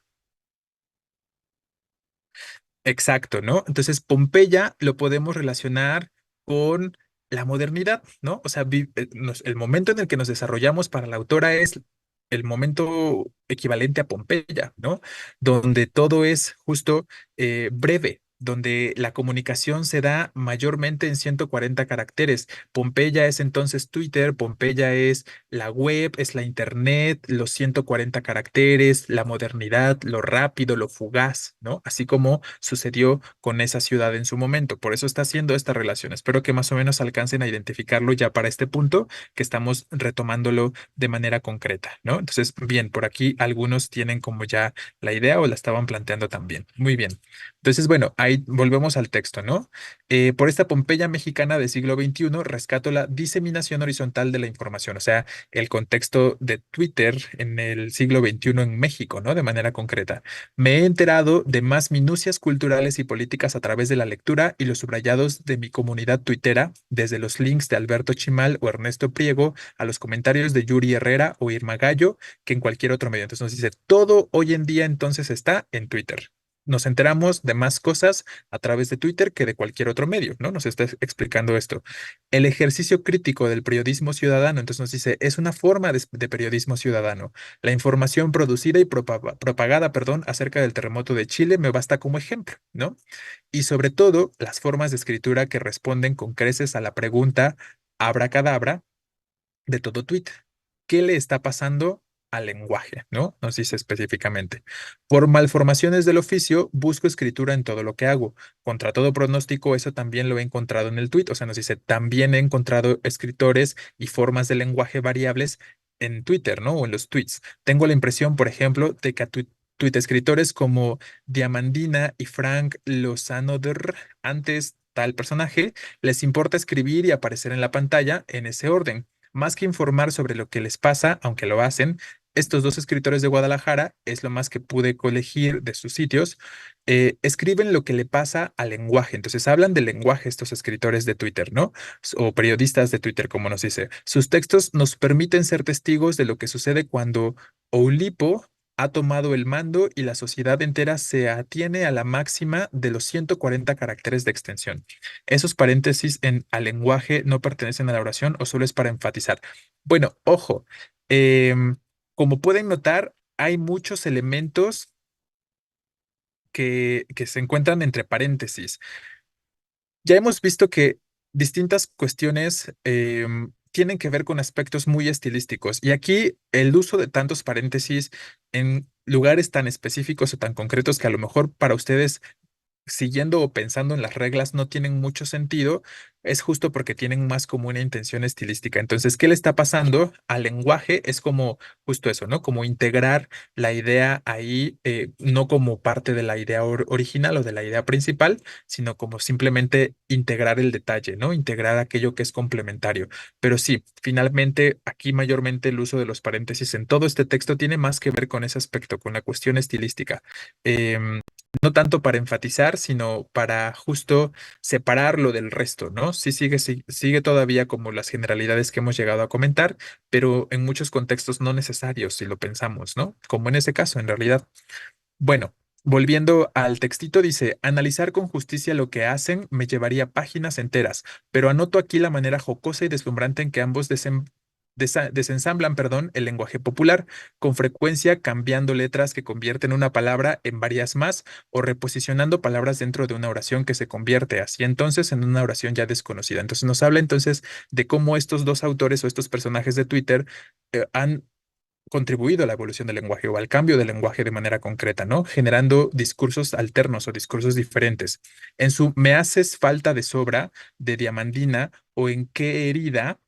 Exacto, ¿no? Entonces, Pompeya lo podemos relacionar con la modernidad, ¿no? O sea, el momento en el que nos desarrollamos para la autora es el momento equivalente a Pompeya, ¿no? Donde todo es justo breve, donde la comunicación se da mayormente en 140 caracteres. Pompeya es entonces Twitter, Pompeya es la web, es la internet, los 140 caracteres, la modernidad, lo rápido, lo fugaz, ¿no? Así como sucedió con esa ciudad en su momento. Por eso está haciendo esta relación. Espero que más o menos alcancen a identificarlo ya para este punto, que estamos retomándolo de manera concreta, ¿no? Entonces, bien, por aquí algunos tienen como ya la idea o la estaban planteando también. Muy bien. Entonces, bueno, ahí volvemos al texto, ¿no? Por esta Pompeya mexicana del siglo XXI, rescato la diseminación horizontal de la información, o sea, el contexto de Twitter en el siglo XXI en México, ¿no? De manera concreta. Me he enterado de más minucias culturales y políticas a través de la lectura y los subrayados de mi comunidad tuitera, desde los links de Alberto Chimal o Ernesto Priego a los comentarios de Yuri Herrera o Irma Gallo, que en cualquier otro medio. Entonces nos dice, todo hoy en día entonces está en Twitter. Nos enteramos de más cosas a través de Twitter que de cualquier otro medio, ¿no? Nos está explicando esto. El ejercicio crítico del periodismo ciudadano, entonces nos dice, es una forma de periodismo ciudadano. La información producida y propagada, perdón, acerca del terremoto de Chile me basta como ejemplo, ¿no? Y sobre todo, las formas de escritura que responden con creces a la pregunta abracadabra de todo Twitter. ¿Qué le está pasando al lenguaje? ¿No? Nos dice específicamente. Por malformaciones del oficio, busco escritura en todo lo que hago. Contra todo pronóstico, eso también lo he encontrado en el tweet. O sea, nos dice, también he encontrado escritores y formas de lenguaje variables en Twitter, ¿no? O en los tweets. Tengo la impresión, por ejemplo, de que a tweet escritores como Diamandina y Frank Lozano, antes tal personaje, les importa escribir y aparecer en la pantalla en ese orden. Más que informar sobre lo que les pasa, aunque lo hacen, estos dos escritores de Guadalajara, es lo más que pude colegir de sus sitios, escriben lo que le pasa al lenguaje. Entonces hablan del lenguaje estos escritores de Twitter, ¿no? O periodistas de Twitter, como nos dice. Sus textos nos permiten ser testigos de lo que sucede cuando Oulipo ha tomado el mando y la sociedad entera se atiene a la máxima de los 140 caracteres de extensión. Esos paréntesis en al lenguaje no pertenecen a la oración o solo es para enfatizar. Bueno, ojo, em, como pueden notar, hay muchos elementos que se encuentran entre paréntesis. Ya hemos visto que distintas cuestiones tienen que ver con aspectos muy estilísticos y aquí el uso de tantos paréntesis en lugares tan específicos o tan concretos que a lo mejor para ustedes siguiendo o pensando en las reglas no tienen mucho sentido, es justo porque tienen más como una intención estilística. Entonces, ¿qué le está pasando al lenguaje? Es como justo eso, ¿no? Como integrar la idea ahí, no como parte de la idea original o de la idea principal, sino como simplemente integrar el detalle, ¿no? Integrar aquello que es complementario. Pero sí, finalmente, aquí mayormente el uso de los paréntesis en todo este texto tiene más que ver con ese aspecto, con la cuestión estilística. No tanto para enfatizar, sino para justo separarlo del resto, ¿no? Sí sigue todavía como las generalidades que hemos llegado a comentar, pero en muchos contextos no necesarios si lo pensamos, ¿no? Como en ese caso, en realidad. Bueno, volviendo al textito, dice, analizar con justicia lo que hacen me llevaría páginas enteras, pero anoto aquí la manera jocosa y deslumbrante en que ambos desensamblan, perdón, el lenguaje popular, con frecuencia cambiando letras que convierten una palabra en varias más o reposicionando palabras dentro de una oración que se convierte así entonces en una oración ya desconocida. Entonces nos habla entonces de cómo estos dos autores o estos personajes de Twitter han contribuido a la evolución del lenguaje o al cambio del lenguaje de manera concreta, ¿no? Generando discursos alternos o discursos diferentes. En su Me haces falta de sobra de Diamandina o En qué herida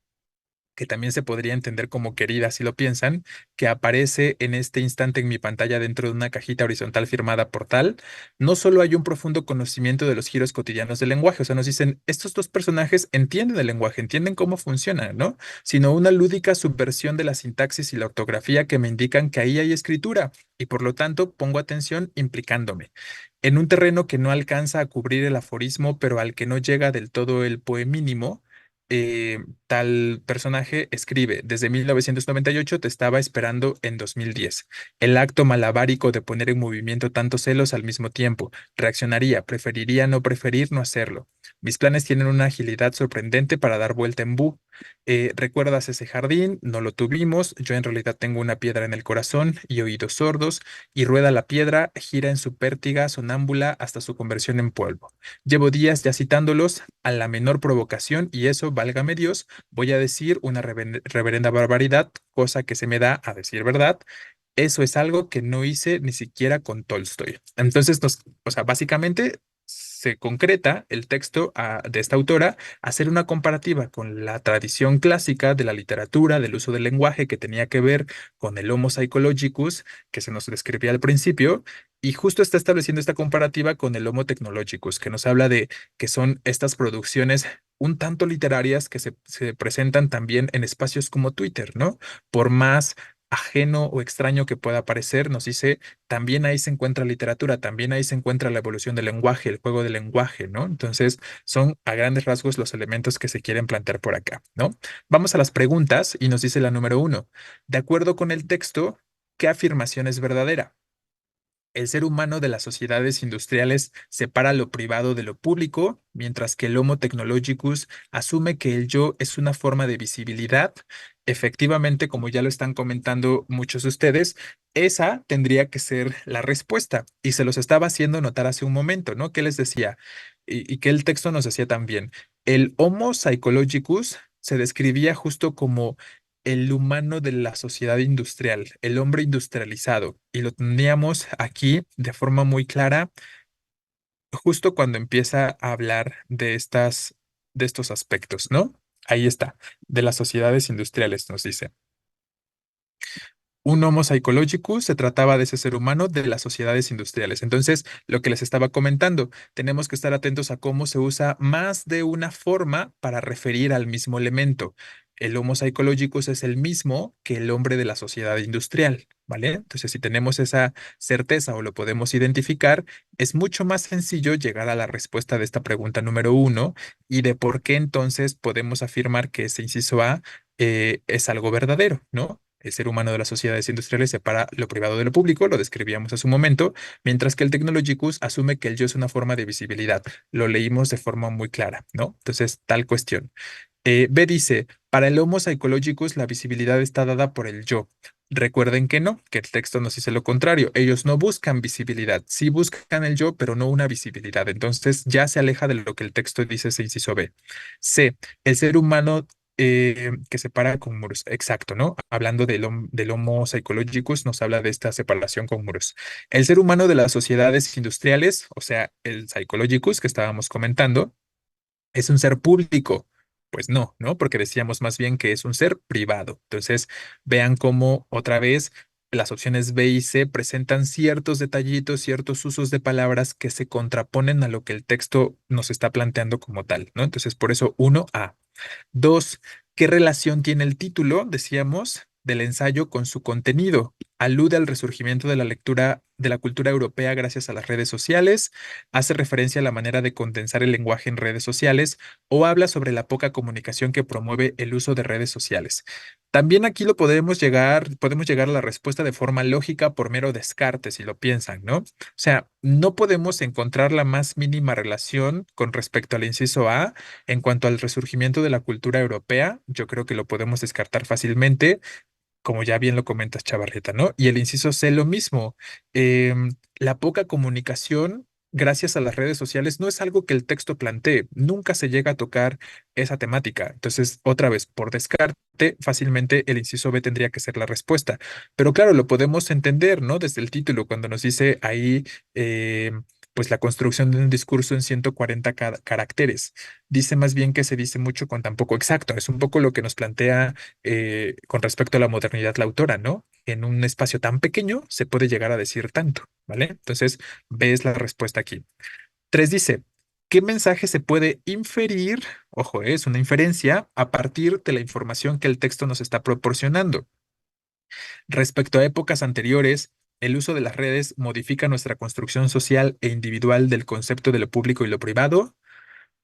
que también se podría entender como querida si lo piensan, que aparece en este instante en mi pantalla dentro de una cajita horizontal firmada por tal, no solo hay un profundo conocimiento de los giros cotidianos del lenguaje, o sea, nos dicen, estos dos personajes entienden el lenguaje, entienden cómo funciona, ¿no? Sino una lúdica subversión de la sintaxis y la ortografía que me indican que ahí hay escritura y por lo tanto pongo atención implicándome. En un terreno que no alcanza a cubrir el aforismo, pero al que no llega del todo el poemínimo, tal personaje escribe, desde 1998 te estaba esperando en 2010. El acto malabárico de poner en movimiento tantos celos al mismo tiempo. Reaccionaría, preferiría no preferir no hacerlo. Mis planes tienen una agilidad sorprendente para dar vuelta en bu. ¿Recuerdas ese jardín? No lo tuvimos. Yo en realidad tengo una piedra en el corazón y oídos sordos, y rueda la piedra, gira en su pértiga sonámbula hasta su conversión en polvo. Llevo días ya citándolos a la menor provocación y eso, válgame Dios, voy a decir una reverenda barbaridad, cosa que se me da a decir verdad. Eso es algo que no hice ni siquiera con Tolstoy. Entonces, o sea, básicamente se concreta el texto de esta autora a hacer una comparativa con la tradición clásica de la literatura, del uso del lenguaje que tenía que ver con el Homo psychologicus que se nos describía al principio, y justo está estableciendo esta comparativa con el Homo technologicus, que nos habla de que son estas producciones un tanto literarias que se presentan también en espacios como Twitter, ¿no? Por más ajeno o extraño que pueda parecer, nos dice, también ahí se encuentra literatura, también ahí se encuentra la evolución del lenguaje, el juego del lenguaje, ¿no? Entonces, son a grandes rasgos los elementos que se quieren plantear por acá, ¿no? Vamos a las preguntas y nos dice la número uno. De acuerdo con el texto, ¿qué afirmación es verdadera? El ser humano de las sociedades industriales separa lo privado de lo público, mientras que el Homo technologicus asume que el yo es una forma de visibilidad. Efectivamente, como ya lo están comentando muchos de ustedes, esa tendría que ser la respuesta. Y se los estaba haciendo notar hace un momento, ¿no? ¿Qué les decía? Y que el texto nos decía también. El Homo psychologicus se describía justo como el humano de la sociedad industrial, el hombre industrializado. Y lo teníamos aquí de forma muy clara justo cuando empieza a hablar de estos aspectos, ¿no? Ahí está, de las sociedades industriales, nos dice. Un Homo psychologicus se trataba de ese ser humano de las sociedades industriales. Entonces, lo que les estaba comentando, tenemos que estar atentos a cómo se usa más de una forma para referir al mismo elemento. El Homo psychologicus es el mismo que el hombre de la sociedad industrial, ¿vale? Entonces, si tenemos esa certeza o lo podemos identificar, es mucho más sencillo llegar a la respuesta de esta pregunta número uno y de por qué entonces podemos afirmar que ese inciso A es algo verdadero, ¿no? El ser humano de las sociedades industriales separa lo privado de lo público, lo describíamos hace un momento, mientras que el Technologicus asume que el yo es una forma de visibilidad. Lo leímos de forma muy clara, ¿no? Entonces, tal cuestión. B dice, para el Homo psychologicus la visibilidad está dada por el yo. Recuerden que no, que el texto nos dice lo contrario. Ellos no buscan visibilidad, sí buscan el yo, pero no una visibilidad. Entonces ya se aleja de lo que el texto dice ese inciso B. C, el ser humano que separa con muros. Exacto, ¿no? Hablando del Homo psychologicus, nos habla de esta separación con muros. El ser humano de las sociedades industriales, o sea, el psychologicus que estábamos comentando, ¿es un ser público? Pues no, ¿no? Porque decíamos más bien que es un ser privado. Entonces, vean cómo otra vez las opciones B y C presentan ciertos detallitos, ciertos usos de palabras que se contraponen a lo que el texto nos está planteando como tal, ¿no? Entonces, por eso 1A. Dos, ¿qué relación tiene el título, decíamos, del ensayo con su contenido? ¿Alude al resurgimiento de la lectura de la cultura europea gracias a las redes sociales? ¿Hace referencia a la manera de condensar el lenguaje en redes sociales? ¿O habla sobre la poca comunicación que promueve el uso de redes sociales? También aquí podemos llegar a la respuesta de forma lógica por mero descarte, si lo piensan, ¿no? O sea, no podemos encontrar la más mínima relación con respecto al inciso A en cuanto al resurgimiento de la cultura europea. Yo creo que lo podemos descartar fácilmente, como ya bien lo comentas, Chavarreta, ¿no? Y el inciso C, lo mismo. La poca comunicación gracias a las redes sociales no es algo que el texto plantee. Nunca se llega a tocar esa temática. Entonces, otra vez, por descarte, fácilmente el inciso B tendría que ser la respuesta. Pero claro, lo podemos entender, ¿no? Desde el título, cuando nos dice ahí pues la construcción de un discurso en 140 caracteres. Dice más bien que se dice mucho con tan poco exacto. Es un poco lo que nos plantea con respecto a la modernidad la autora, ¿no? En un espacio tan pequeño se puede llegar a decir tanto, ¿vale? Entonces, ves la respuesta aquí. 3 dice, ¿qué mensaje se puede inferir? Ojo, es una inferencia a partir de la información que el texto nos está proporcionando. Respecto a épocas anteriores, el uso de las redes modifica nuestra construcción social e individual del concepto de lo público y lo privado.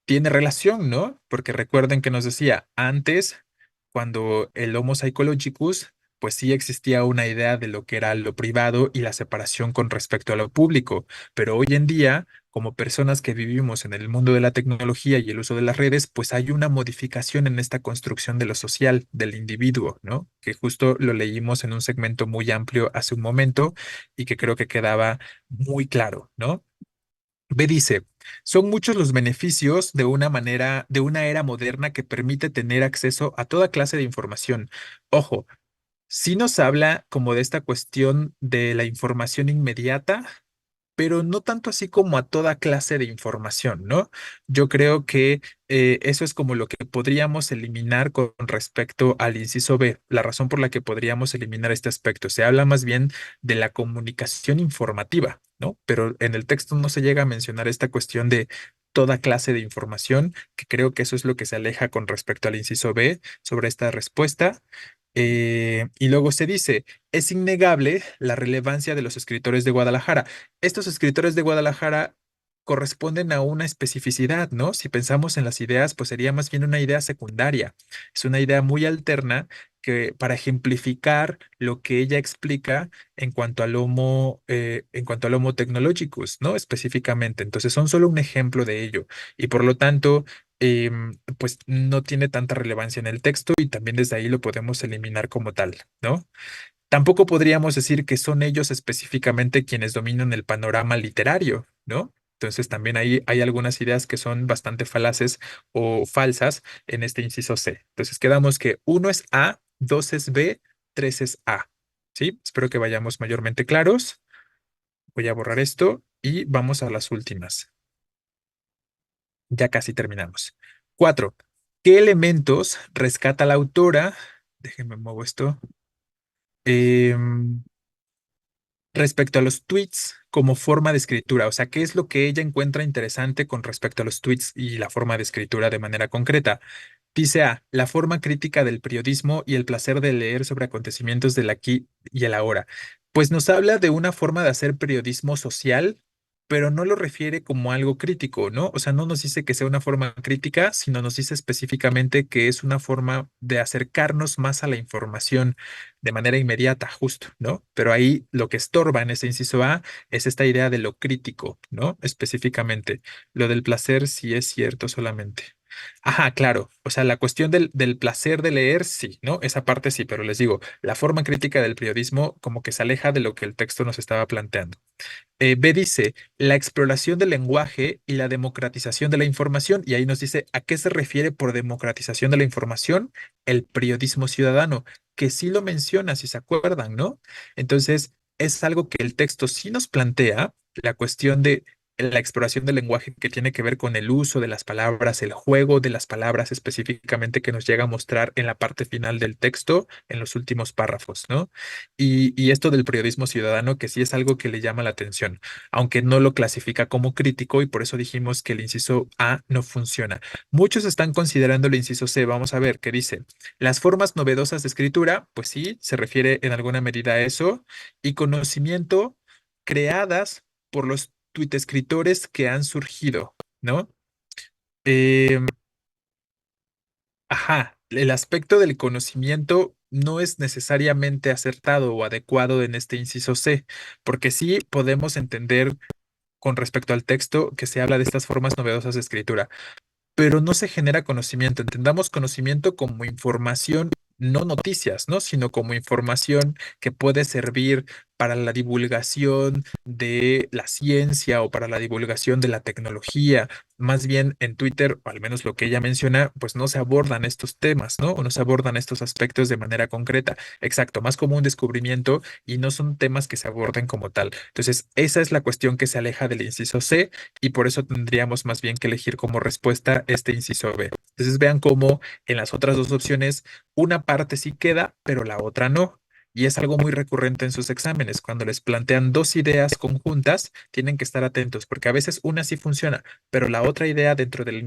Tiene relación, ¿no? Porque recuerden que nos decía antes, cuando el Homo psychologicus, pues sí existía una idea de lo que era lo privado y la separación con respecto a lo público, pero hoy en día, como personas que vivimos en el mundo de la tecnología y el uso de las redes, pues hay una modificación en esta construcción de lo social, del individuo, ¿no? Que justo lo leímos en un segmento muy amplio hace un momento y que creo que quedaba muy claro, ¿no? B dice, son muchos los beneficios de una era moderna que permite tener acceso a toda clase de información. Ojo, sí nos habla como de esta cuestión de la información inmediata, pero no tanto así como a toda clase de información, ¿no? Yo creo que eso es como lo que podríamos eliminar con respecto al inciso B, la razón por la que podríamos eliminar este aspecto. Se habla más bien de la comunicación informativa, ¿no? Pero en el texto no se llega a mencionar esta cuestión de toda clase de información, que creo que eso es lo que se aleja con respecto al inciso B sobre esta respuesta. Y luego se dice, es innegable la relevancia de los escritores de Guadalajara. Estos escritores de Guadalajara corresponden a una especificidad, ¿no? Si pensamos en las ideas, pues sería más bien una idea secundaria. Es una idea muy alterna que para ejemplificar lo que ella explica en cuanto al Homo technologicus, ¿no? Específicamente. Entonces son solo un ejemplo de ello. Y por lo tanto, pues no tiene tanta relevancia en el texto y también desde ahí lo podemos eliminar como tal, ¿no? Tampoco podríamos decir que son ellos específicamente quienes dominan el panorama literario, ¿no? Entonces también ahí hay algunas ideas que son bastante falaces o falsas en este inciso C. Entonces quedamos que uno es A, dos es B, tres es A. ¿Sí? Espero que vayamos mayormente claros. Voy a borrar esto y vamos a las últimas. Ya casi terminamos. 4. ¿Qué elementos rescata la autora? Déjenme muevo esto. Em, Respecto a los tweets como forma de escritura, o sea, ¿qué es lo que ella encuentra interesante con respecto a los tweets y la forma de escritura de manera concreta? Dice A, la forma crítica del periodismo y el placer de leer sobre acontecimientos del aquí y el ahora. Pues nos habla de una forma de hacer periodismo social, pero no lo refiere como algo crítico, ¿no? O sea, no nos dice que sea una forma crítica, sino nos dice específicamente que es una forma de acercarnos más a la información de manera inmediata, justo, ¿no? Pero ahí lo que estorba en ese inciso A es esta idea de lo crítico, ¿no? Específicamente. Lo del placer sí es cierto solamente. Ajá, claro. O sea, la cuestión del placer de leer, sí, ¿no? Esa parte sí, pero les digo, la forma crítica del periodismo como que se aleja de lo que el texto nos estaba planteando. B dice, la exploración del lenguaje y la democratización de la información, y ahí nos dice, ¿a qué se refiere por democratización de la información? El periodismo ciudadano, que sí lo menciona, si se acuerdan, ¿no? Entonces, es algo que el texto sí nos plantea, la cuestión de la exploración del lenguaje que tiene que ver con el uso de las palabras, el juego de las palabras específicamente que nos llega a mostrar en la parte final del texto, en los últimos párrafos, ¿no? Y esto del periodismo ciudadano, que sí es algo que le llama la atención, aunque no lo clasifica como crítico y por eso dijimos que el inciso A no funciona. Muchos están considerando el inciso C. Vamos a ver qué dice. Las formas novedosas de escritura, pues sí, se refiere en alguna medida a eso, y conocimiento creadas por los tuitescritores que han surgido, ¿no? Em, Ajá, el aspecto del conocimiento no es necesariamente acertado o adecuado en este inciso C, porque sí podemos entender con respecto al texto que se habla de estas formas novedosas de escritura, pero no se genera conocimiento. Entendamos conocimiento como información, no noticias, ¿no? Sino como información que puede servir para la divulgación de la ciencia o para la divulgación de la tecnología. Más bien en Twitter, o al menos lo que ella menciona, pues no se abordan estos temas, ¿no? O no se abordan estos aspectos de manera concreta. Exacto, más como un descubrimiento y no son temas que se aborden como tal. Entonces, esa es la cuestión que se aleja del inciso C y por eso tendríamos más bien que elegir como respuesta este inciso B. Entonces, vean cómo en las otras dos opciones una parte sí queda, pero la otra no. Y es algo muy recurrente en sus exámenes. Cuando les plantean dos ideas conjuntas, tienen que estar atentos, porque a veces una sí funciona, pero la otra idea dentro de la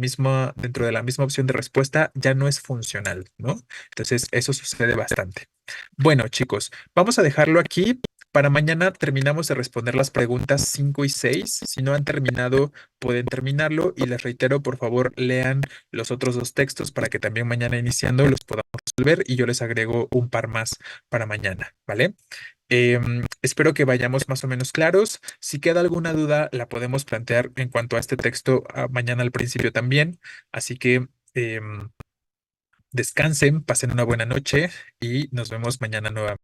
misma opción de respuesta ya no es funcional, ¿no? Entonces, eso sucede bastante. Bueno, chicos, vamos a dejarlo aquí. Para mañana terminamos de responder las preguntas 5 y 6. Si no han terminado, pueden terminarlo. Y les reitero, por favor, lean los otros dos textos para que también mañana iniciando los podamos resolver y yo les agrego un par más para mañana, ¿vale? Espero que vayamos más o menos claros. Si queda alguna duda, la podemos plantear en cuanto a este texto mañana al principio también. Así que descansen, pasen una buena noche y nos vemos mañana nuevamente.